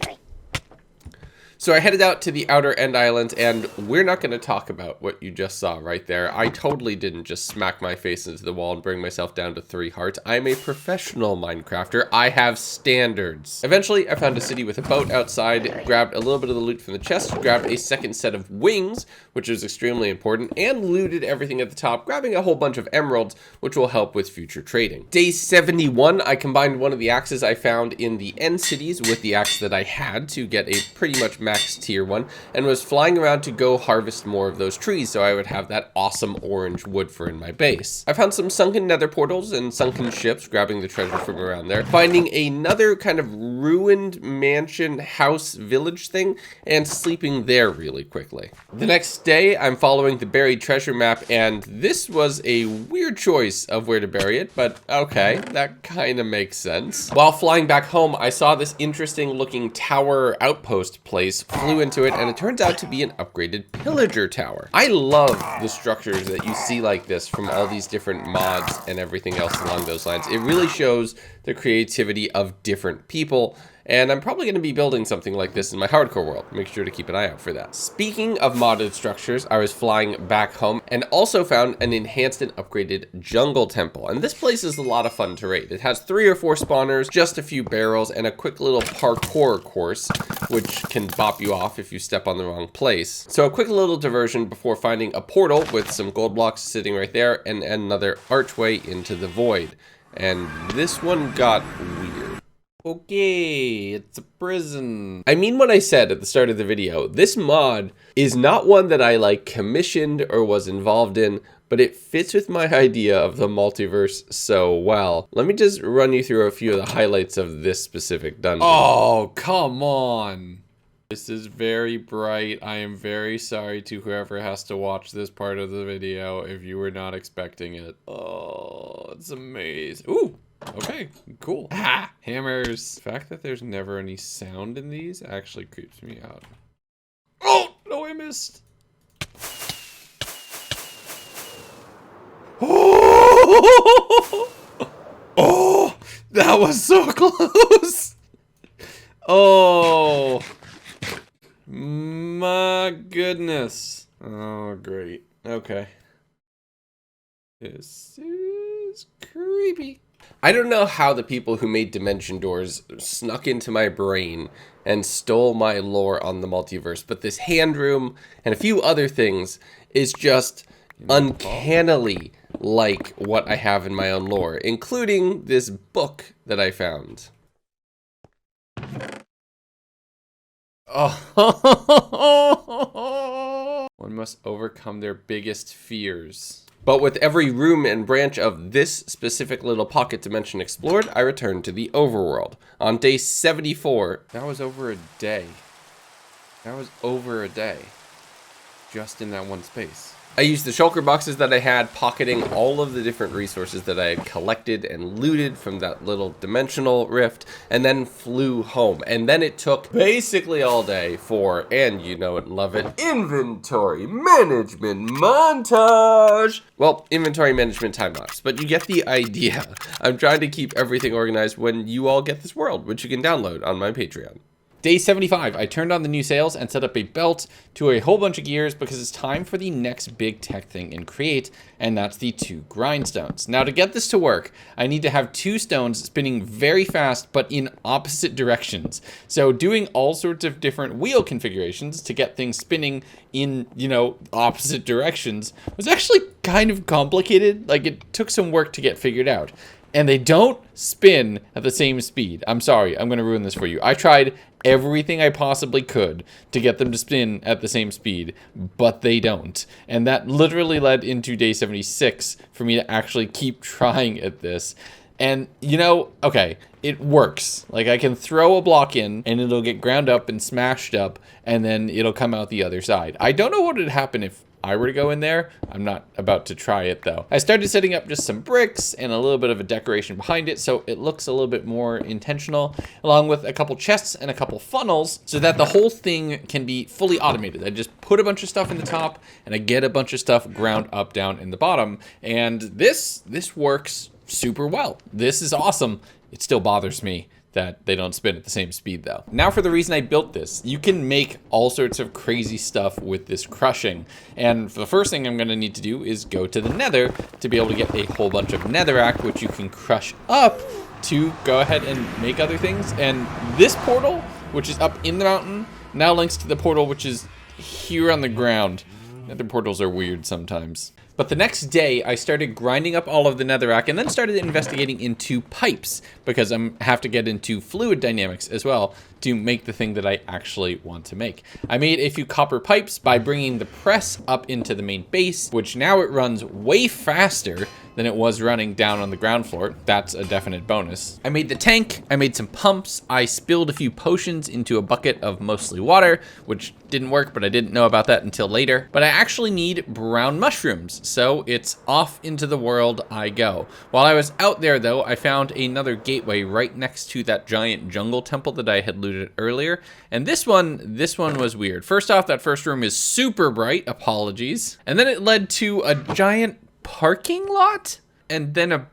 So I headed out to the outer end islands, and we're not going to talk about what you just saw right there. I totally didn't just smack my face into the wall and bring myself down to 3 hearts. I'm a professional Minecrafter. I have standards. Eventually, I found a city with a boat outside, grabbed a little bit of the loot from the chest, grabbed a second set of wings, which is extremely important, and looted everything at the top, grabbing a whole bunch of emeralds, which will help with future trading. Day 71, I combined one of the axes I found in the end cities with the axe that I had to get a pretty much max tier 1, and was flying around to go harvest more of those trees so I would have that awesome orange wood for in my base. I found some sunken nether portals and sunken ships, grabbing the treasure from around there, finding another kind of ruined mansion house village thing, and sleeping there really quickly. The next day, I'm following the buried treasure map, and this was a weird choice of where to bury it, but okay, that kind of makes sense. While flying back home, I saw this interesting looking tower outpost place, flew into it, and it turns out to be an upgraded pillager tower. I love the structures that you see like this from all these different mods and everything else along those lines. It really shows the creativity of different people, and I'm probably going to be building something like this in my hardcore world. Make sure to keep an eye out for that. Speaking of modded structures, I was flying back home and also found an enhanced and upgraded jungle temple. And this place is a lot of fun to raid. It has 3 or 4 spawners, just a few barrels, and a quick little parkour course, which can bop you off if you step on the wrong place. So a quick little diversion before finding a portal with some gold blocks sitting right there and another archway into the void. And this one got weird. Okay, it's a prison. I mean what I said at the start of the video. This mod is not one that I like commissioned or was involved in, but it fits with my idea of the multiverse so well. Let me just run you through a few of the highlights of this specific dungeon. Oh, come on. This is very bright. I am very sorry to whoever has to watch this part of the video if you were not expecting it. Oh, it's amazing. Ooh. Okay, cool. Ah, hammers. The fact that there's never any sound in these actually creeps me out. Oh, no, I missed. Oh, oh, that was so close. Oh, my goodness. Oh, great. Okay. This is creepy. I don't know how the people who made dimension doors snuck into my brain and stole my lore on the multiverse, but this hand room and a few other things is just uncannily like what I have in my own lore, including this book that I found. Oh. One must overcome their biggest fears. But with every room and branch of this specific little pocket dimension explored, I returned to the overworld. On day 74, that was over a day. That was over a day. Just in that one space. I used the shulker boxes that I had, pocketing all of the different resources that I had collected and looted from that little dimensional rift, and then flew home. And then it took basically all day for, and you know it and love it, inventory management montage. Well, inventory management time lapse, but you get the idea. I'm trying to keep everything organized when you all get this world, which you can download on my Patreon. Day 75, I turned on the new sails and set up a belt to a whole bunch of gears because it's time for the next big tech thing in Create, and that's the 2 grindstones. Now to get this to work, I need to have 2 stones spinning very fast but in opposite directions. So doing all sorts of different wheel configurations to get things spinning in, you know, opposite directions was actually kind of complicated. Like, it took some work to get figured out. And they don't spin at the same speed. I'm sorry, I'm gonna ruin this for you. I tried everything I possibly could to get them to spin at the same speed, but they don't. And that literally led into day 76 for me to actually keep trying at this. And, you know, okay, it works. Like, I can throw a block in, and it'll get ground up and smashed up, and then it'll come out the other side. I don't know what would happen if I were to go in there. I'm not about to try it, though. I started setting up just some bricks and a little bit of a decoration behind it, so it looks a little bit more intentional, along with a couple chests and a couple funnels, so that the whole thing can be fully automated. I just put a bunch of stuff in the top, and I get a bunch of stuff ground up, down in the bottom, and this works super well. This is awesome. It still bothers me that they don't spin at the same speed, though. Now for the reason I built this. You can make all sorts of crazy stuff with this crushing. And the first thing I'm gonna need to do is go to the Nether to be able to get a whole bunch of netherrack, which you can crush up to go ahead and make other things. And this portal, which is up in the mountain, now links to the portal, which is here on the ground. Nether portals are weird sometimes. But the next day, I started grinding up all of the netherrack and then started investigating into pipes because I have to get into fluid dynamics as well to make the thing that I actually want to make. I made a few copper pipes by bringing the press up into the main base, which now it runs way faster than it was running down on the ground floor. That's a definite bonus. I made the tank, I made some pumps, I spilled a few potions into a bucket of mostly water, which didn't work, but I didn't know about that until later. But I actually need brown mushrooms, so it's off into the world I go. While I was out there though, I found another gateway right next to that giant jungle temple that I had looted earlier. And this one was weird. First off, that first room is super bright, apologies. And then it led to a giant parking lot and then a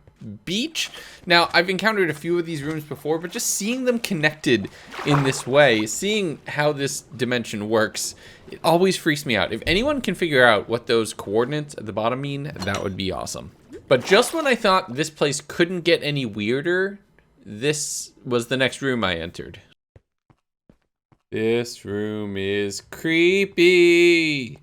beach. Now, I've encountered a few of these rooms before, but just seeing them connected in this way, seeing how this dimension works, it always freaks me out. If anyone can figure out what those coordinates at the bottom mean, that would be awesome. But just when I thought this place couldn't get any weirder, this was the next room I entered. This room is creepy.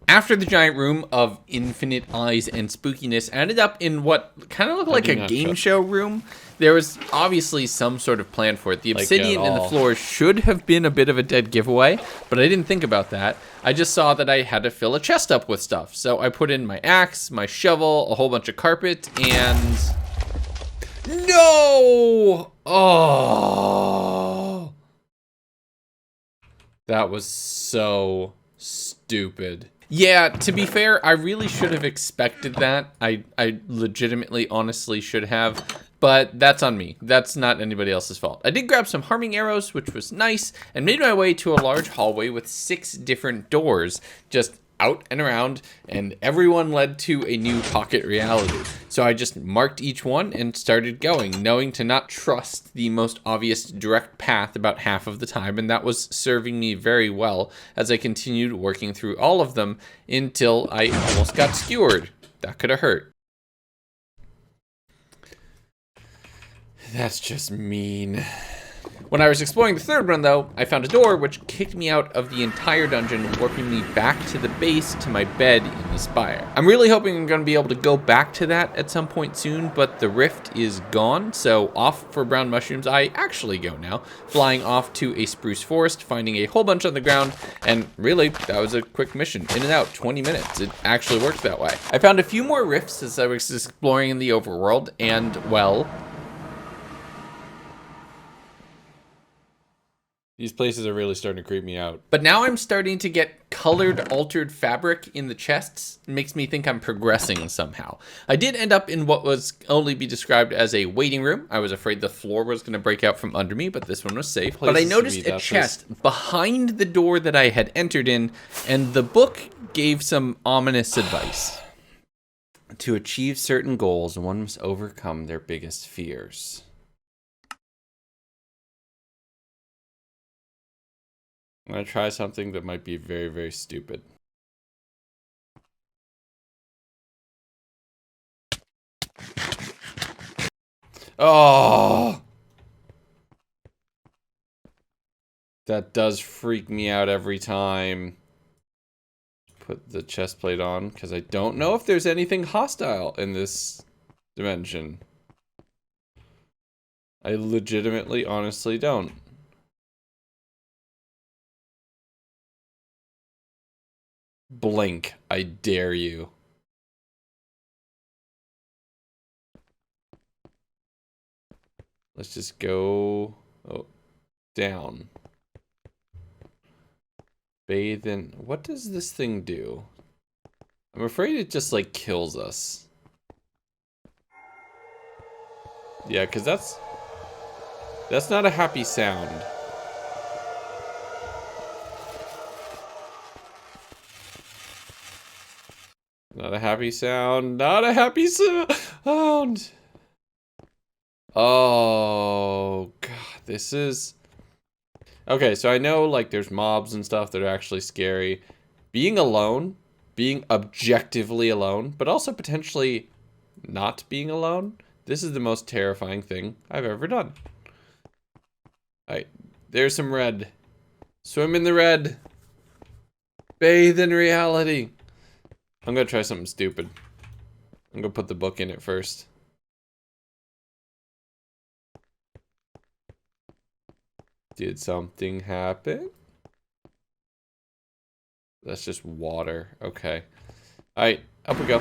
After the giant room of infinite eyes and spookiness, I ended up in what kind of looked like a game show room. There was obviously some sort of plan for it. The obsidian in the floor should have been a bit of a dead giveaway, but I didn't think about that. I just saw that I had to fill a chest up with stuff. So I put in my axe, my shovel, a whole bunch of carpet, and... No! Oh! That was so stupid. Yeah, to be fair, I really should have expected that. I legitimately, honestly should have, but that's on me. That's not anybody else's fault. I did grab some harming arrows, which was nice, and made my way to a large hallway with 6 different doors, just out and around, and everyone led to a new pocket reality. So I just marked each one and started going, knowing to not trust the most obvious direct path about half of the time, and that was serving me very well as I continued working through all of them until I almost got skewered. That could have hurt. That's just mean. When I was exploring the third run, though, I found a door which kicked me out of the entire dungeon, warping me back to the base to my bed in the spire. I'm really hoping I'm going to be able to go back to that at some point soon, but the rift is gone, so off for brown mushrooms I actually go now, flying off to a spruce forest, finding a whole bunch on the ground, and really, that was a quick mission. In and out, 20 minutes. It actually worked that way. I found a few more rifts as I was exploring in the overworld, and, well... These places are really starting to creep me out. But now I'm starting to get colored, altered fabric in the chests. It makes me think I'm progressing somehow. I did end up in what was only be described as a waiting room. I was afraid the floor was going to break out from under me, but this one was safe. But I noticed a chest behind the door that I had entered in, and the book gave some ominous advice. To achieve certain goals, one must overcome their biggest fears. I'm gonna try something that might be very, very stupid. Oh! That does freak me out every time. Put the chest plate on, because I don't know if there's anything hostile in this dimension. I legitimately, honestly don't. Blink, I dare you. Let's just go down. Bathe in... What does this thing do? I'm afraid it just, like, kills us. Yeah, because that's not a happy sound. Not a happy sound. Not a happy sound. Oh, God. This is... Okay, so I know, like, there's mobs and stuff that are actually scary. Being alone, being objectively alone, but also potentially not being alone, this is the most terrifying thing I've ever done. Alright, there's some red. Swim in the red. Bathe in reality. I'm gonna try something stupid. I'm gonna put the book in it first. Did something happen? That's just water. Okay. Alright, up we go.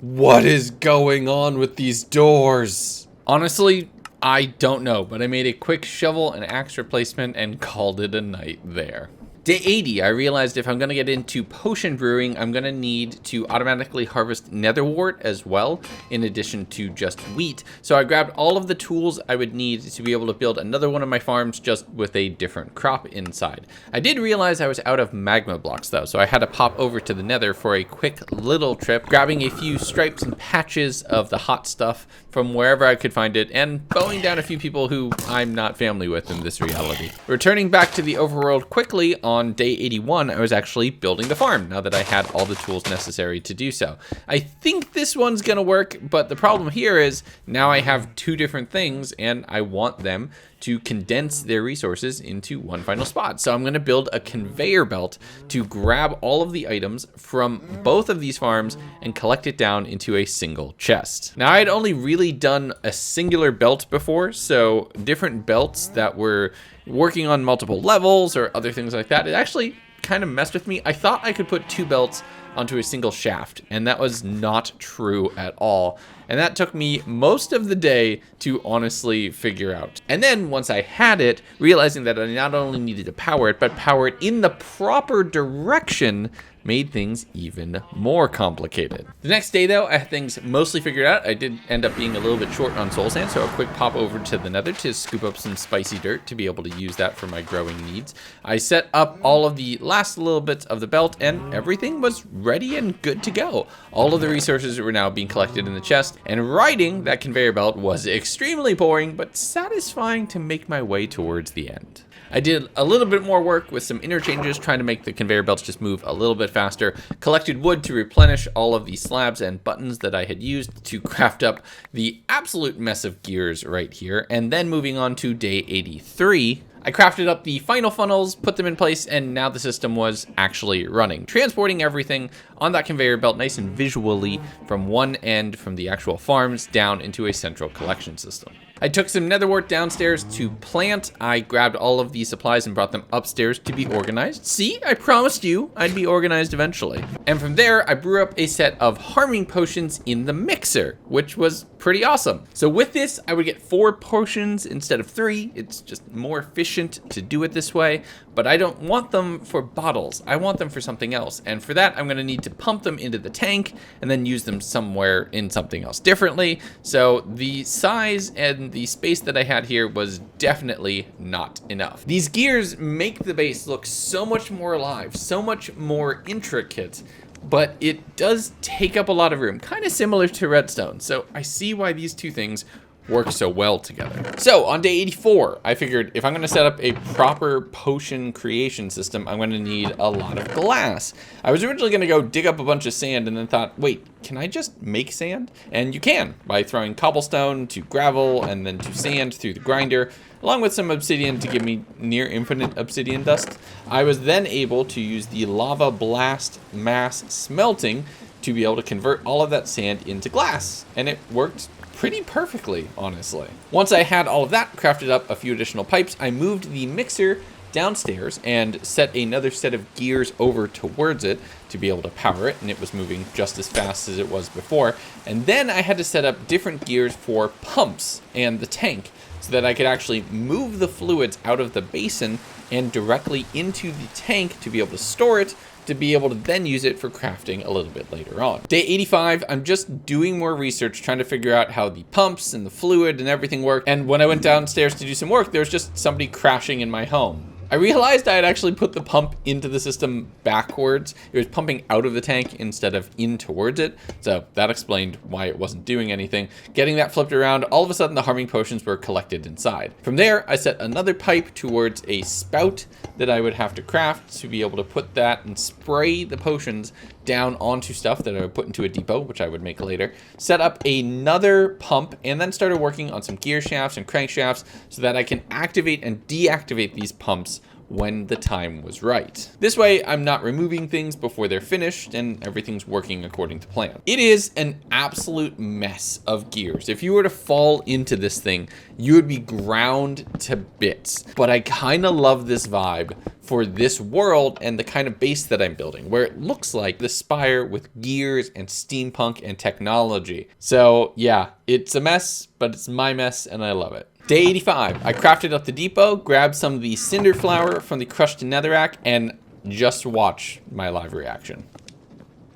What is going on with these doors? Honestly, I don't know, but I made a quick shovel and axe replacement and called it a night there. Day 80, I realized if I'm going to get into potion brewing, I'm going to need to automatically harvest nether wart as well, in addition to just wheat. So I grabbed all of the tools I would need to be able to build another one of my farms just with a different crop inside. I did realize I was out of magma blocks though, so I had to pop over to the nether for a quick little trip, grabbing a few stripes and patches of the hot stuff from wherever I could find it, and bowing down a few people who I'm not family with in this reality. Returning back to the overworld quickly, on day 81, I was actually building the farm, now that I had all the tools necessary to do so. I think this one's gonna work, but the problem here is, now I have two different things, and I want them to condense their resources into one final spot. So I'm gonna build a conveyor belt to grab all of the items from both of these farms and collect it down into a single chest. Now, I had only really done a singular belt before, so different belts that were working on multiple levels or other things like that, it actually kind of messed with me. I thought I could put two belts onto a single shaft, and that was not true at all. And that took me most of the day to honestly figure out. And then once I had it, realizing that I not only needed to power it, but power it in the proper direction made things even more complicated. The next day though, I had things mostly figured out. I did end up being a little bit short on soul sand, so a quick pop over to the nether to scoop up some spicy dirt to be able to use that for my growing needs. I set up all of the last little bits of the belt and everything was ready and good to go. All of the resources were now being collected in the chest, and riding that conveyor belt was extremely boring but satisfying to make my way towards the end. I did a little bit more work with some interchanges, trying to make the conveyor belts just move a little bit faster, collected wood to replenish all of the slabs and buttons that I had used to craft up the absolute mess of gears right here, and then moving on to day 83, I crafted up the final funnels, put them in place, and now the system was actually running, transporting everything on that conveyor belt nice and visually from one end from the actual farms down into a central collection system. I took some nether wart downstairs to plant. I grabbed all of these supplies and brought them upstairs to be organized. See, I promised you I'd be organized eventually. And from there, I brew up a set of harming potions in the mixer, which was pretty awesome. So with this, I would get 4 potions instead of 3. It's just more efficient to do it this way, but I don't want them for bottles. I want them for something else. And for that, I'm gonna need to pump them into the tank and then use them somewhere in something else differently. So the size and the space that I had here was definitely not enough. These gears make the base look so much more alive, so much more intricate, but it does take up a lot of room, kind of similar to redstone. So I see why these two things work so well together. So on day 84, I figured if I'm gonna set up a proper potion creation system, I'm gonna need a lot of glass. I was originally gonna go dig up a bunch of sand and then thought, wait, can I just make sand? And you can, by throwing cobblestone to gravel and then to sand through the grinder, along with some obsidian to give me near infinite obsidian dust. I was then able to use the lava blast mass smelting to be able to convert all of that sand into glass, and it worked pretty perfectly, honestly. Once I had all of that crafted up, a few additional pipes, I moved the mixer downstairs and set another set of gears over towards it to be able to power it, and it was moving just as fast as it was before. And then I had to set up different gears for pumps and the tank so that I could actually move the fluids out of the basin and directly into the tank to be able to store it, to be able to then use it for crafting a little bit later on. Day 85, I'm just doing more research, trying to figure out how the pumps and the fluid and everything work. And when I went downstairs to do some work, there was just somebody crashing in my home. I realized I had actually put the pump into the system backwards. It was pumping out of the tank instead of in towards it. So that explained why it wasn't doing anything. Getting that flipped around, all of a sudden the harming potions were collected inside. From there, I set another pipe towards a spout that I would have to craft to be able to put that and spray the potions down onto stuff that I would put into a depot, which I would make later. Set up another pump and then started working on some gear shafts and crankshafts so that I can activate and deactivate these pumps when the time was right. This way, I'm not removing things before they're finished and everything's working according to plan. It is an absolute mess of gears. If you were to fall into this thing, you would be ground to bits. But I kind of love this vibe for this world and the kind of base that I'm building, where it looks like the Spire with gears and steampunk and technology. So yeah, it's a mess, but it's my mess and I love it. Day 85, I crafted up the depot, grabbed some of the cinder flour from the crushed netherrack, and just watch my live reaction.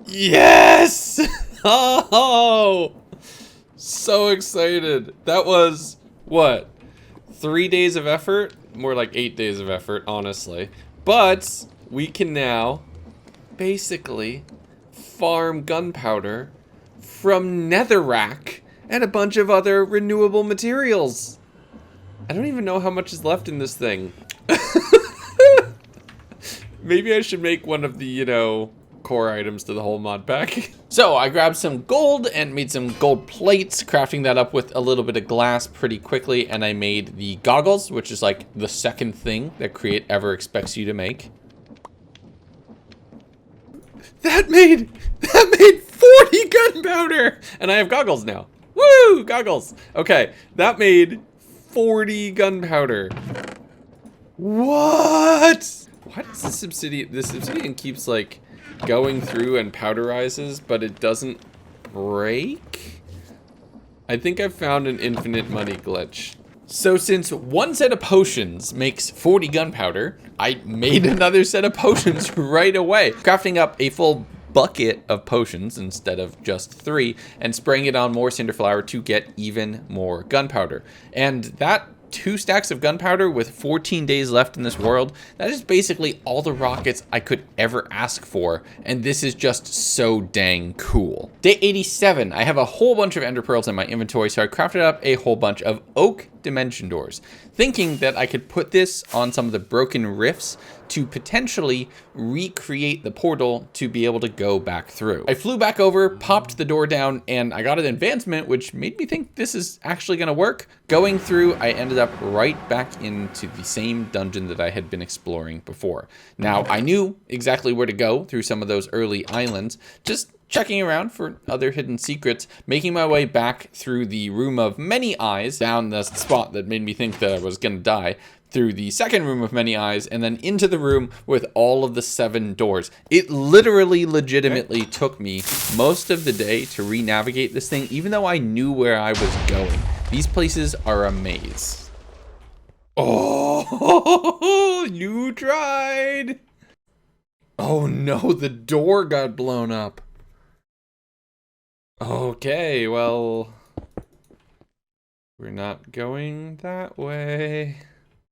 Yes! Oh, so excited. That was, what, 3 days of effort? More like 8 days of effort, honestly. But we can now basically farm gunpowder from netherrack and a bunch of other renewable materials. I don't even know how much is left in this thing. Maybe I should make one of the, you know, core items to the whole mod pack. So I grabbed some gold and made some gold plates, crafting that up with a little bit of glass pretty quickly. And I made the goggles, which is like the second thing that Create ever expects you to make. That made 40 gunpowder! And I have goggles now. Woo! Goggles. Okay, that made 40 gunpowder. What? Why does this obsidian keeps like going through and powderizes, but it doesn't break? I think I've found an infinite money glitch. So since one set of potions makes 40 gunpowder, I made another set of potions right away, crafting up a full bucket of potions instead of just 3 and spraying it on more cinder flour to get even more gunpowder. And that 2 stacks of gunpowder with 14 days left in this world, that is basically all the rockets I could ever ask for, and this is just so dang cool. Day 87, I have a whole bunch of ender pearls in my inventory, so I crafted up a whole bunch of oak dimension doors, thinking that I could put this on some of the broken rifts to potentially recreate the portal to be able to go back through. I flew back over, popped the door down, and I got an advancement, which made me think this is actually gonna work. Going through, I ended up right back into the same dungeon that I had been exploring before. Now, I knew exactly where to go through some of those early islands, just checking around for other hidden secrets, making my way back through the room of many eyes, down the spot that made me think that I was gonna die, through the second room of many eyes, and then into the room with all of the 7 doors. It literally legitimately took me most of the day to re-navigate this thing, even though I knew where I was going. These places are a maze. Oh, you tried. Oh no, the door got blown up. Okay, well, we're not going that way.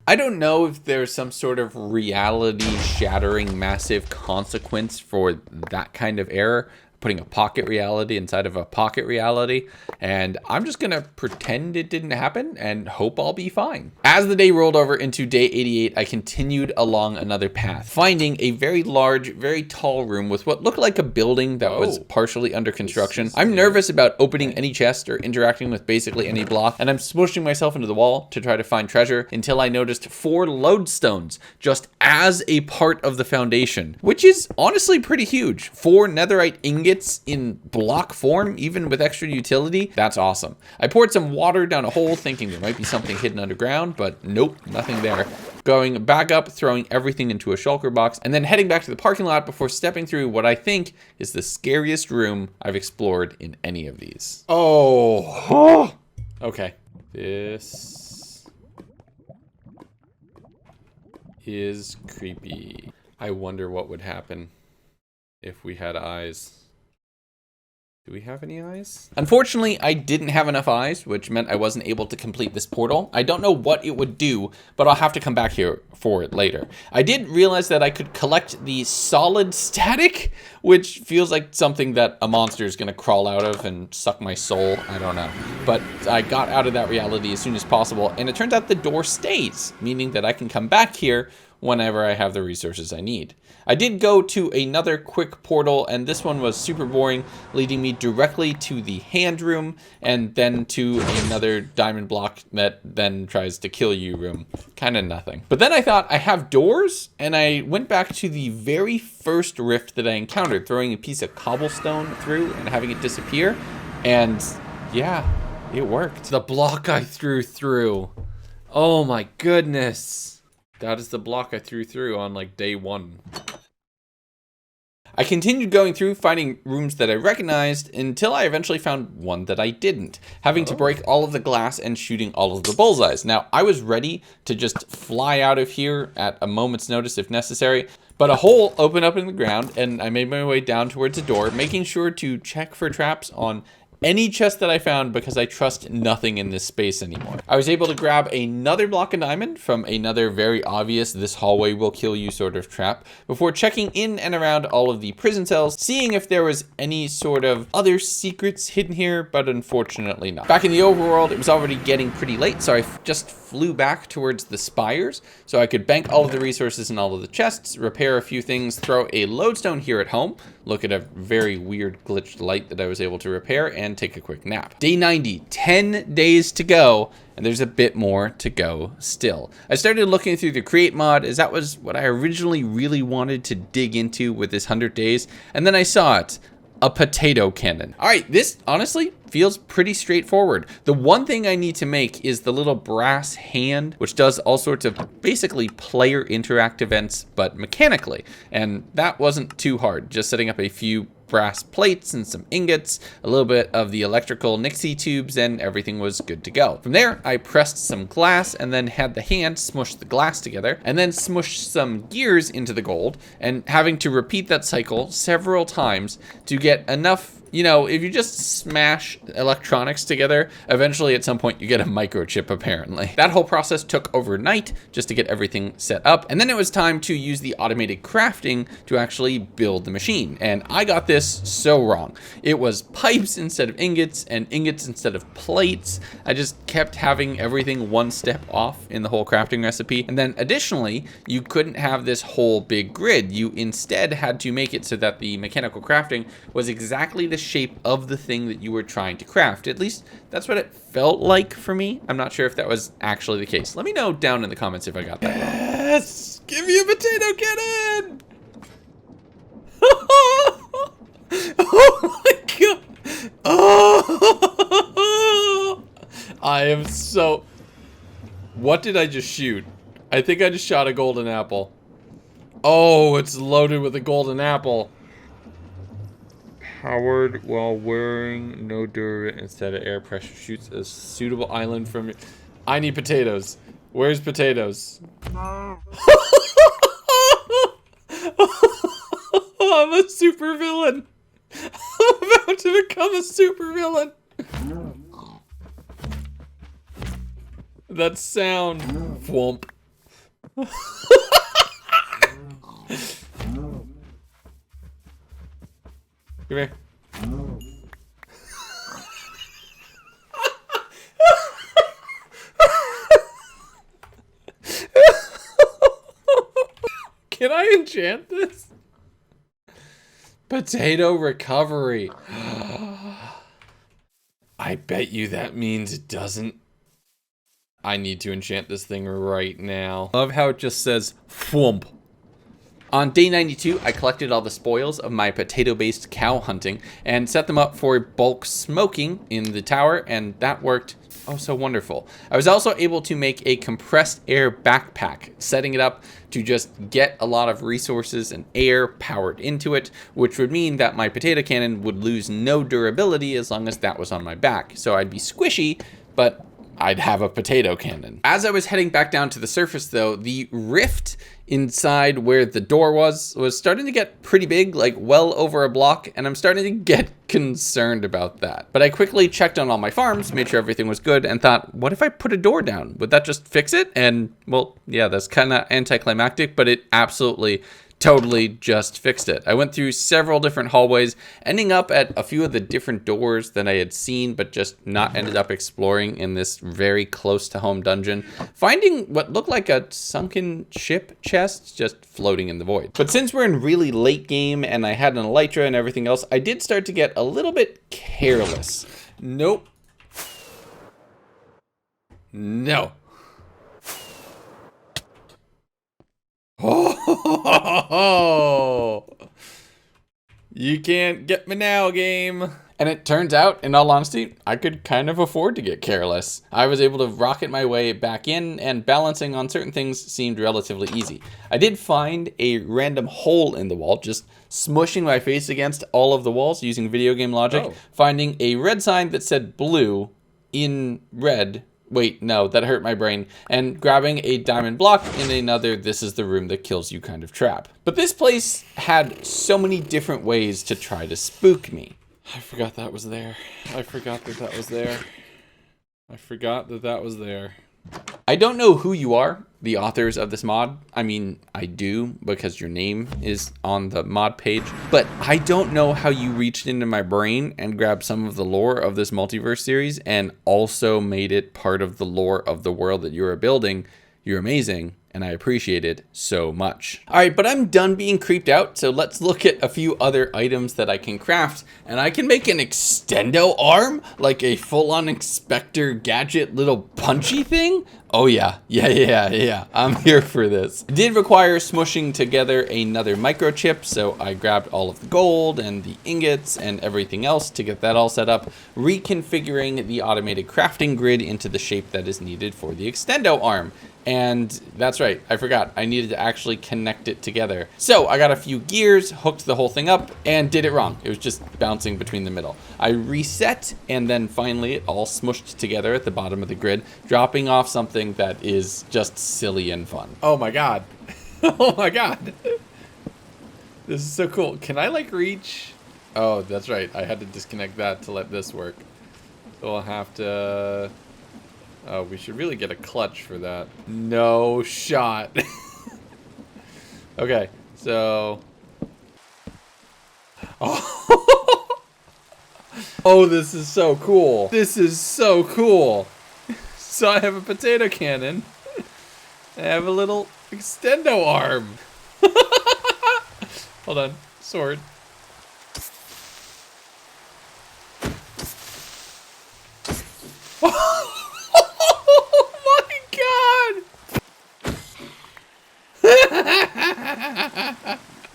I don't know if there's some sort of reality-shattering massive consequence for that kind of error, putting a pocket reality inside of a pocket reality, and I'm just gonna pretend it didn't happen and hope I'll be fine. As the day rolled over into day 88, I continued along another path, finding a very large, very tall room with what looked like a building that was partially under construction. I'm nervous about opening any chest or interacting with basically any block, and I'm smushing myself into the wall to try to find treasure until I noticed 4 lodestones just as a part of the foundation, which is honestly pretty huge. 4 netherite ingots in block form, even with extra utility. That's awesome. I poured some water down a hole thinking there might be something hidden underground, but nope, nothing there. going back up, throwing everything into a shulker box, and then heading back to the parking lot before stepping through what I think is the scariest room I've explored in any of these. Oh. Okay. This is creepy. I wonder what would happen if we had eyes. Do we have any eyes? Unfortunately, I didn't have enough eyes, which meant I wasn't able to complete this portal. I don't know what it would do, but I'll have to come back here for it later. I did realize that I could collect the solid static, which feels like something that a monster is going to crawl out of and suck my soul. I don't know. But I got out of that reality as soon as possible, and it turns out the door stays, meaning that I can come back here whenever I have the resources I need. I did go to another quick portal, and this one was super boring, leading me directly to the hand room and then to another diamond block that then tries to kill you room. Kind of nothing. But then I thought, I have doors, and I went back to the very first rift that I encountered, throwing a piece of cobblestone through and having it disappear, and yeah, it worked. The block I threw through. Oh my goodness. That is the block I threw through on like day 1. I continued going through, finding rooms that I recognized until I eventually found one that I didn't, having to break all of the glass and shooting all of the bullseyes. Now, I was ready to just fly out of here at a moment's notice if necessary, but a hole opened up in the ground and I made my way down towards the door, making sure to check for traps on any chest that I found because I trust nothing in this space anymore. I was able to grab another block of diamond from another very obvious "this hallway will kill you" sort of trap before checking in and around all of the prison cells, seeing if there was any sort of other secrets hidden here, but unfortunately not. Back in the overworld, it was already getting pretty late, so I just flew back towards the spires so I could bank all of the resources in all of the chests, repair a few things, throw a lodestone here at home, look at a very weird glitched light that I was able to repair, and take a quick nap. Day 90, 10 days to go, and there's a bit more to go still. I started looking through the Create mod, as that was what I originally really wanted to dig into with this 100 days, and then I saw it. A potato cannon. All right, this honestly feels pretty straightforward. The one thing I need to make is the little brass hand, which does all sorts of basically player interact events, but mechanically. And that wasn't too hard, just setting up a few brass plates and some ingots, a little bit of the electrical Nixie tubes, and everything was good to go. From there, I pressed some glass and then had the hand smush the glass together and then smush some gears into the gold, and having to repeat that cycle several times to get enough. You know, if you just smash electronics together, eventually at some point you get a microchip, apparently. That whole process took overnight just to get everything set up. And then it was time to use the automated crafting to actually build the machine. And I got this so wrong. It was pipes instead of ingots and ingots instead of plates. I just kept having everything one step off in the whole crafting recipe. And then additionally, you couldn't have this whole big grid. You instead had to make it so that the mechanical crafting was exactly the shape of the thing that you were trying to craft. At least that's what it felt like for me. I'm not sure if that was actually the case. Let me know down in the comments if I got that wrong. Yes! Give me a potato cannon! Oh my god! Oh! I am so... What did I just shoot? I think I just shot a golden apple. Oh, it's loaded with a golden apple. Powered while wearing no durability instead of air pressure, shoots a suitable island from your... I need potatoes. Where's potatoes? I'm a super villain. I'm about to become a super villain. That sound. Whomp. Come here. Can I enchant this? Potato recovery. I bet you that means it doesn't. I need to enchant this thing right now. Love how it just says "thwomp." On day 92, I collected all the spoils of my potato-based cow hunting and set them up for bulk smoking in the tower, and that worked oh so wonderful. I was also able to make a compressed air backpack, setting it up to just get a lot of resources and air powered into it, which would mean that my potato cannon would lose no durability as long as that was on my back. So I'd be squishy, but I'd have a potato cannon. As I was heading back down to the surface though, the rift inside where the door was starting to get pretty big, like well over a block, and I'm starting to get concerned about that. But I quickly checked on all my farms, made sure everything was good, and thought, what if I put a door down? Would that just fix it? And well, yeah, that's kind of anticlimactic, but it absolutely totally just fixed it. I went through several different hallways, ending up at a few of the different doors that I had seen, but just not ended up exploring in this very close to home dungeon, finding what looked like a sunken ship chest just floating in the void. But since we're in really late game and I had an elytra and everything else, I did start to get a little bit careless. Nope. No. Oh, you can't get me now, game. And it turns out, in all honesty, I could kind of afford to get careless. I was able to rocket my way back in, and balancing on certain things seemed relatively easy. I did find a random hole in the wall, just smushing my face against all of the walls using video game logic, finding a red sign that said blue in red. Wait, no, that hurt my brain. And grabbing a diamond block in another "this is the room that kills you" kind of trap. But this place had so many different ways to try to spook me. I forgot that was there. I forgot that that was there. I forgot that that was there. I don't know who you are, the authors of this mod. I mean, I do, because your name is on the mod page. But I don't know how you reached into my brain and grabbed some of the lore of this multiverse series and also made it part of the lore of the world that you are building. You're amazing, and I appreciate it so much. All right, but I'm done being creeped out, so let's look at a few other items that I can craft. And I can make an extendo arm, like a full-on Inspector Gadget little punchy thing. Oh yeah, I'm here for this. It did require smushing together another microchip, so I grabbed all of the gold and the ingots and everything else to get that all set up, reconfiguring the automated crafting grid into the shape that is needed for the extendo arm. And that's right, I forgot, I needed to actually connect it together. So I got a few gears, hooked the whole thing up, and did it wrong. It was just bouncing between the middle. I reset, and then finally it all smushed together at the bottom of the grid, dropping off something that is just silly and fun. Oh my god. Oh my god. This is so cool. Can I like reach? Oh, that's right. I had to disconnect that to let this work. So I'll have to... Oh, we should really get a clutch for that. No shot. Okay, so... Oh. Oh, this is so cool. This is so cool. So I have a potato cannon. I have a little extendo arm. Hold on, sword.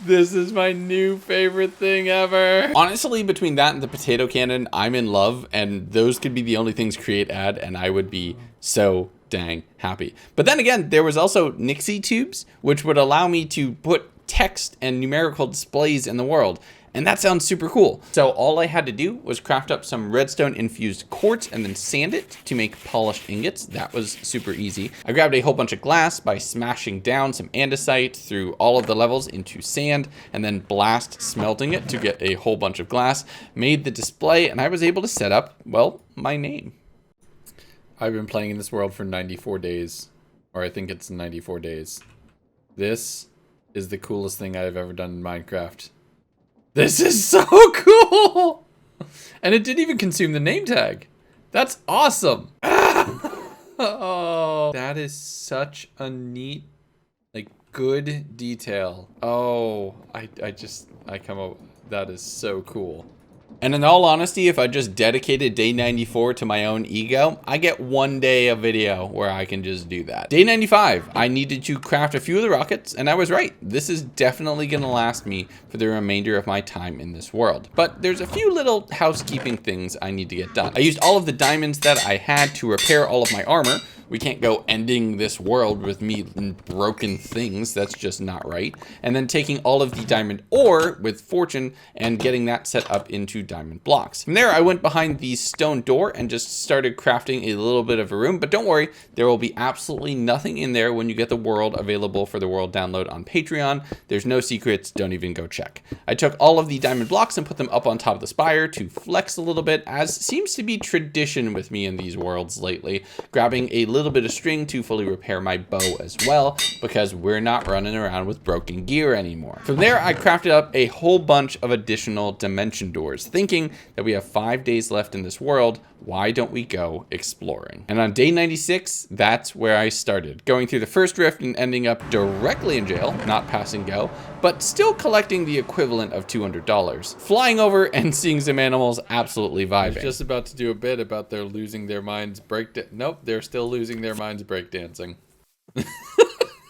This is my new favorite thing ever. Honestly, between that and the potato cannon, I'm in love, and those could be the only things Create add, and I would be so dang happy. But then again, there was also Nixie tubes, which would allow me to put text and numerical displays in the world. And that sounds super cool. So all I had to do was craft up some redstone infused quartz and then sand it to make polished ingots. That was super easy. I grabbed a whole bunch of glass by smashing down some andesite through all of the levels into sand and then blast smelting it to get a whole bunch of glass. Made the display, and I was able to set up, well, my name. I've been playing in this world for 94 days. Or I think it's 94 days. This is the coolest thing I've ever done in Minecraft. This is so cool! And it didn't even consume the name tag. That's awesome. Oh, that is such a neat, like, good detail. Oh, I come up, that is so cool. And in all honesty, if I just dedicated day 94 to my own ego, I get 1 day of video where I can just do that. Day 95, I needed to craft a few of the rockets, and I was right. This is definitely gonna last me for the remainder of my time in this world. But there's a few little housekeeping things I need to get done. I used all of the diamonds that I had to repair all of my armor. We can't go ending this world with me in broken things. That's just not right. And then taking all of the diamond ore with fortune and getting that set up into diamond blocks. From there, I went behind the stone door and just started crafting a little bit of a room. But don't worry, there will be absolutely nothing in there when you get the world available for the world download on Patreon. There's no secrets. Don't even go check. I took all of the diamond blocks and put them up on top of the spire to flex a little bit, as seems to be tradition with me in these worlds lately. Grabbing a little bit of string to fully repair my bow as well, because we're not running around with broken gear anymore. From there, I crafted up a whole bunch of additional dimension doors, thinking that we have 5 days left in this world. Why don't we go exploring? And on day 96, that's where I started, going through the first rift and ending up directly in jail, not passing go, but still collecting the equivalent of $200. Flying over and seeing some animals absolutely vibing. I was just about to do a bit about their losing their minds Nope, they're still losing their minds breakdancing.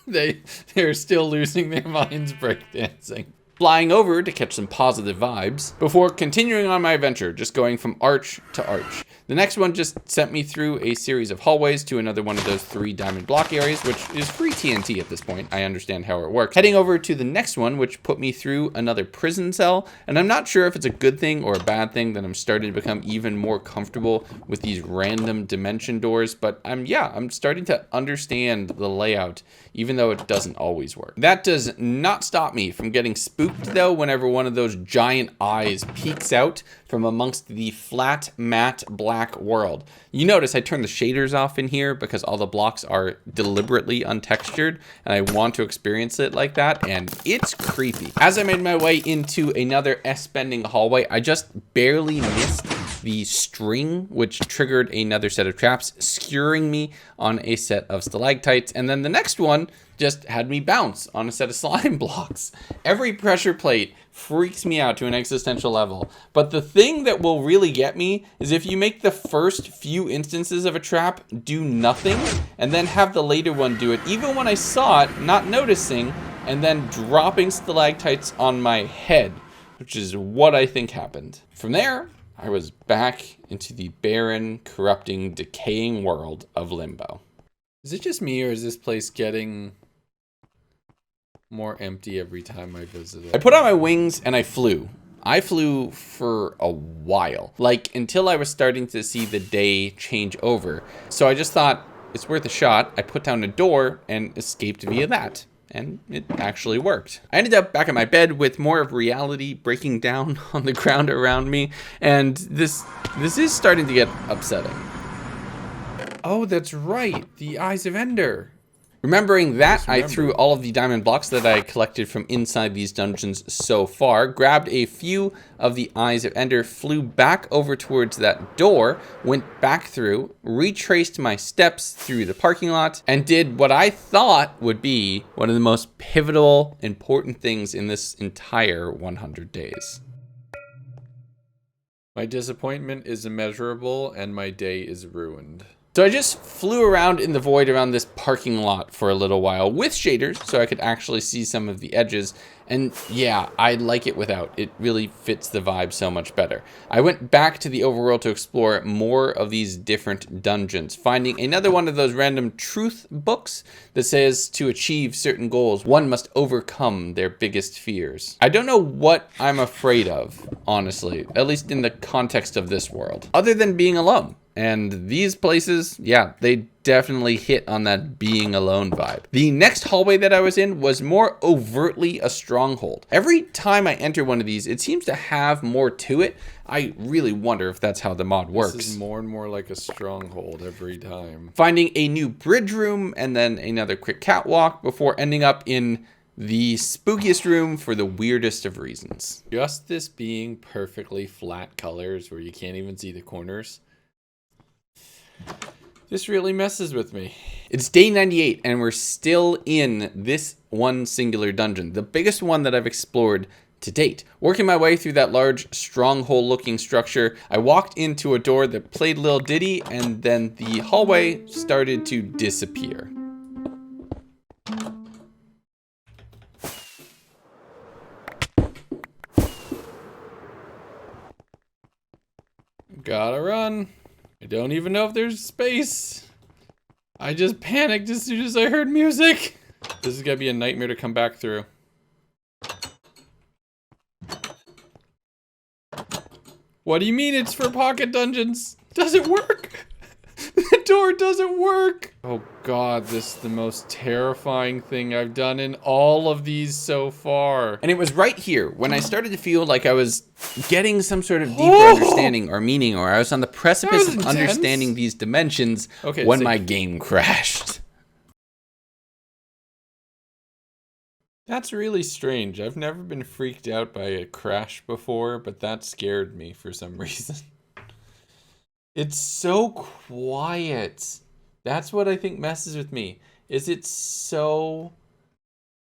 They're still losing their minds breakdancing. Flying over to catch some positive vibes before continuing on my adventure, just going from arch to arch. The next one just sent me through a series of hallways to another one of those 3 diamond block areas, which is free TNT at this point. I understand how it works. Heading over to the next one, which put me through another prison cell. And I'm not sure if it's a good thing or a bad thing that I'm starting to become even more comfortable with these random dimension doors. But I'm starting to understand the layout, even though it doesn't always work. That does not stop me from getting spooked though whenever one of those giant eyes peeks out from amongst the flat, matte, black world. You notice I turned the shaders off in here because all the blocks are deliberately untextured, and I want to experience it like that, and it's creepy. As I made my way into another S-bending hallway, I just barely missed the string, which triggered another set of traps, skewering me on a set of stalactites, and then the next one just had me bounce on a set of slime blocks. Every pressure plate freaks me out to an existential level, but the thing that will really get me is if you make the first few instances of a trap do nothing, and then have the later one do it, even when I saw it, not noticing, and then dropping stalactites on my head, which is what I think happened. From there, I was back into the barren, corrupting, decaying world of Limbo. Is it just me, or is this place getting more empty every time I visit it? I put on my wings and I flew. I flew for a while, like until I was starting to see the day change over. So I just thought it's worth a shot. I put down a door and escaped via that. And it actually worked. I ended up back in my bed with more of reality breaking down on the ground around me, and this is starting to get upsetting. Oh, that's right. The Eyes of Ender. Remembering that, I threw all of the diamond blocks that I collected from inside these dungeons so far, grabbed a few of the Eyes of Ender, flew back over towards that door, went back through, retraced my steps through the parking lot, and did what I thought would be one of the most pivotal, important things in this entire 100 days. My disappointment is immeasurable, and my day is ruined. So I just flew around in the void around this parking lot for a little while with shaders so I could actually see some of the edges. And yeah, I like it without. It really fits the vibe so much better. I went back to the overworld to explore more of these different dungeons, finding another one of those random truth books that says to achieve certain goals, one must overcome their biggest fears. I don't know what I'm afraid of, honestly, at least in the context of this world, other than being alone. And these places, yeah, they definitely hit on that being alone vibe. The next hallway that I was in was more overtly a stronghold. Every time I enter one of these, it seems to have more to it. I really wonder if that's how the mod works. This is more and more like a stronghold every time. Finding a new bridge room and then another quick catwalk before ending up in the spookiest room for the weirdest of reasons. Just this being perfectly flat colors where you can't even see the corners. This really messes with me. It's day 98 and we're still in this one singular dungeon, the biggest one that I've explored to date. Working my way through that large stronghold looking structure, I walked into a door that played Lil Diddy, and then the hallway started to disappear. Gotta run. I don't even know if there's space. I just panicked as soon as I heard music. This is gonna be a nightmare to come back through. What do you mean it's for pocket dungeons? Does it work? The door doesn't work. Oh God, this is the most terrifying thing I've done in all of these so far. And it was right here when I started to feel like I was getting some sort of deeper understanding or meaning, or I was on the precipice of understanding these dimensions when my game crashed. That's really strange. I've never been freaked out by a crash before, but that scared me for some reason. It's so quiet. That's what I think messes with me. Is it so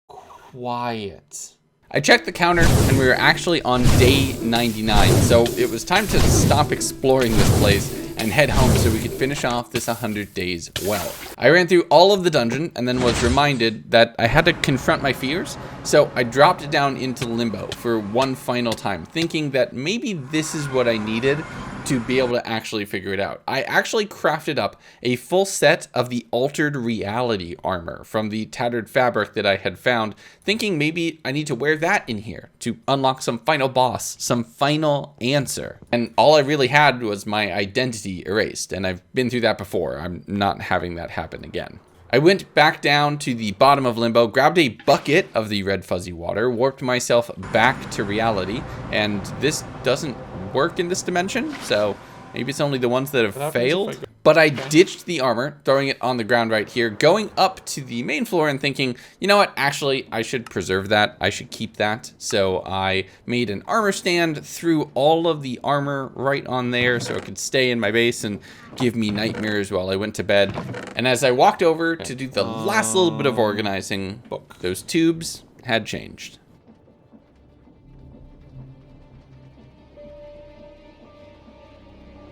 quiet? I checked the counter and we were actually on day 99, so it was time to stop exploring this place and head home so we could finish off this 100 days well. I ran through all of the dungeon and then was reminded that I had to confront my fears, so I dropped it down into Limbo for one final time, thinking that maybe this is what I needed to be able to actually figure it out. I actually crafted up a full set of the altered reality armor from the tattered fabric that I had found, thinking maybe I need to wear that in here to unlock some final boss, some final answer. And all I really had was my identity erased, and I've been through that before. I'm not having that happen again. I went back down to the bottom of Limbo, grabbed a bucket of the red fuzzy water, warped myself back to reality, and this doesn't work in this dimension, so maybe it's only the ones that have failed. But I ditched the armor, throwing it on the ground right here, going up to the main floor and thinking, you know what, actually, I should preserve that. I should keep that. So I made an armor stand, threw all of the armor right on there so it could stay in my base and give me nightmares while I went to bed. And as I walked over to do the last little bit of organizing, those tubes had changed.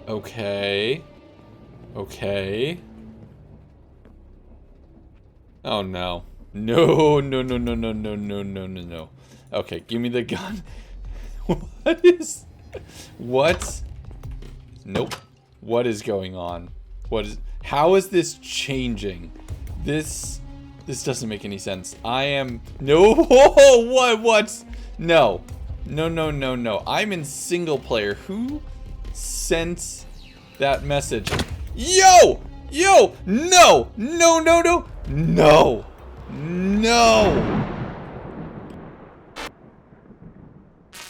Okay. Okay. Oh no. No, no, no, no, no, no, no, no, no, no. Okay, give me the gun. What is... What? Nope. What is going on? What is... How is this changing? This doesn't make any sense. I am... No! What? No. No, no, no, no. I'm in single player. Who sent that message? Yo! Yo! No! No, no, no! No! No!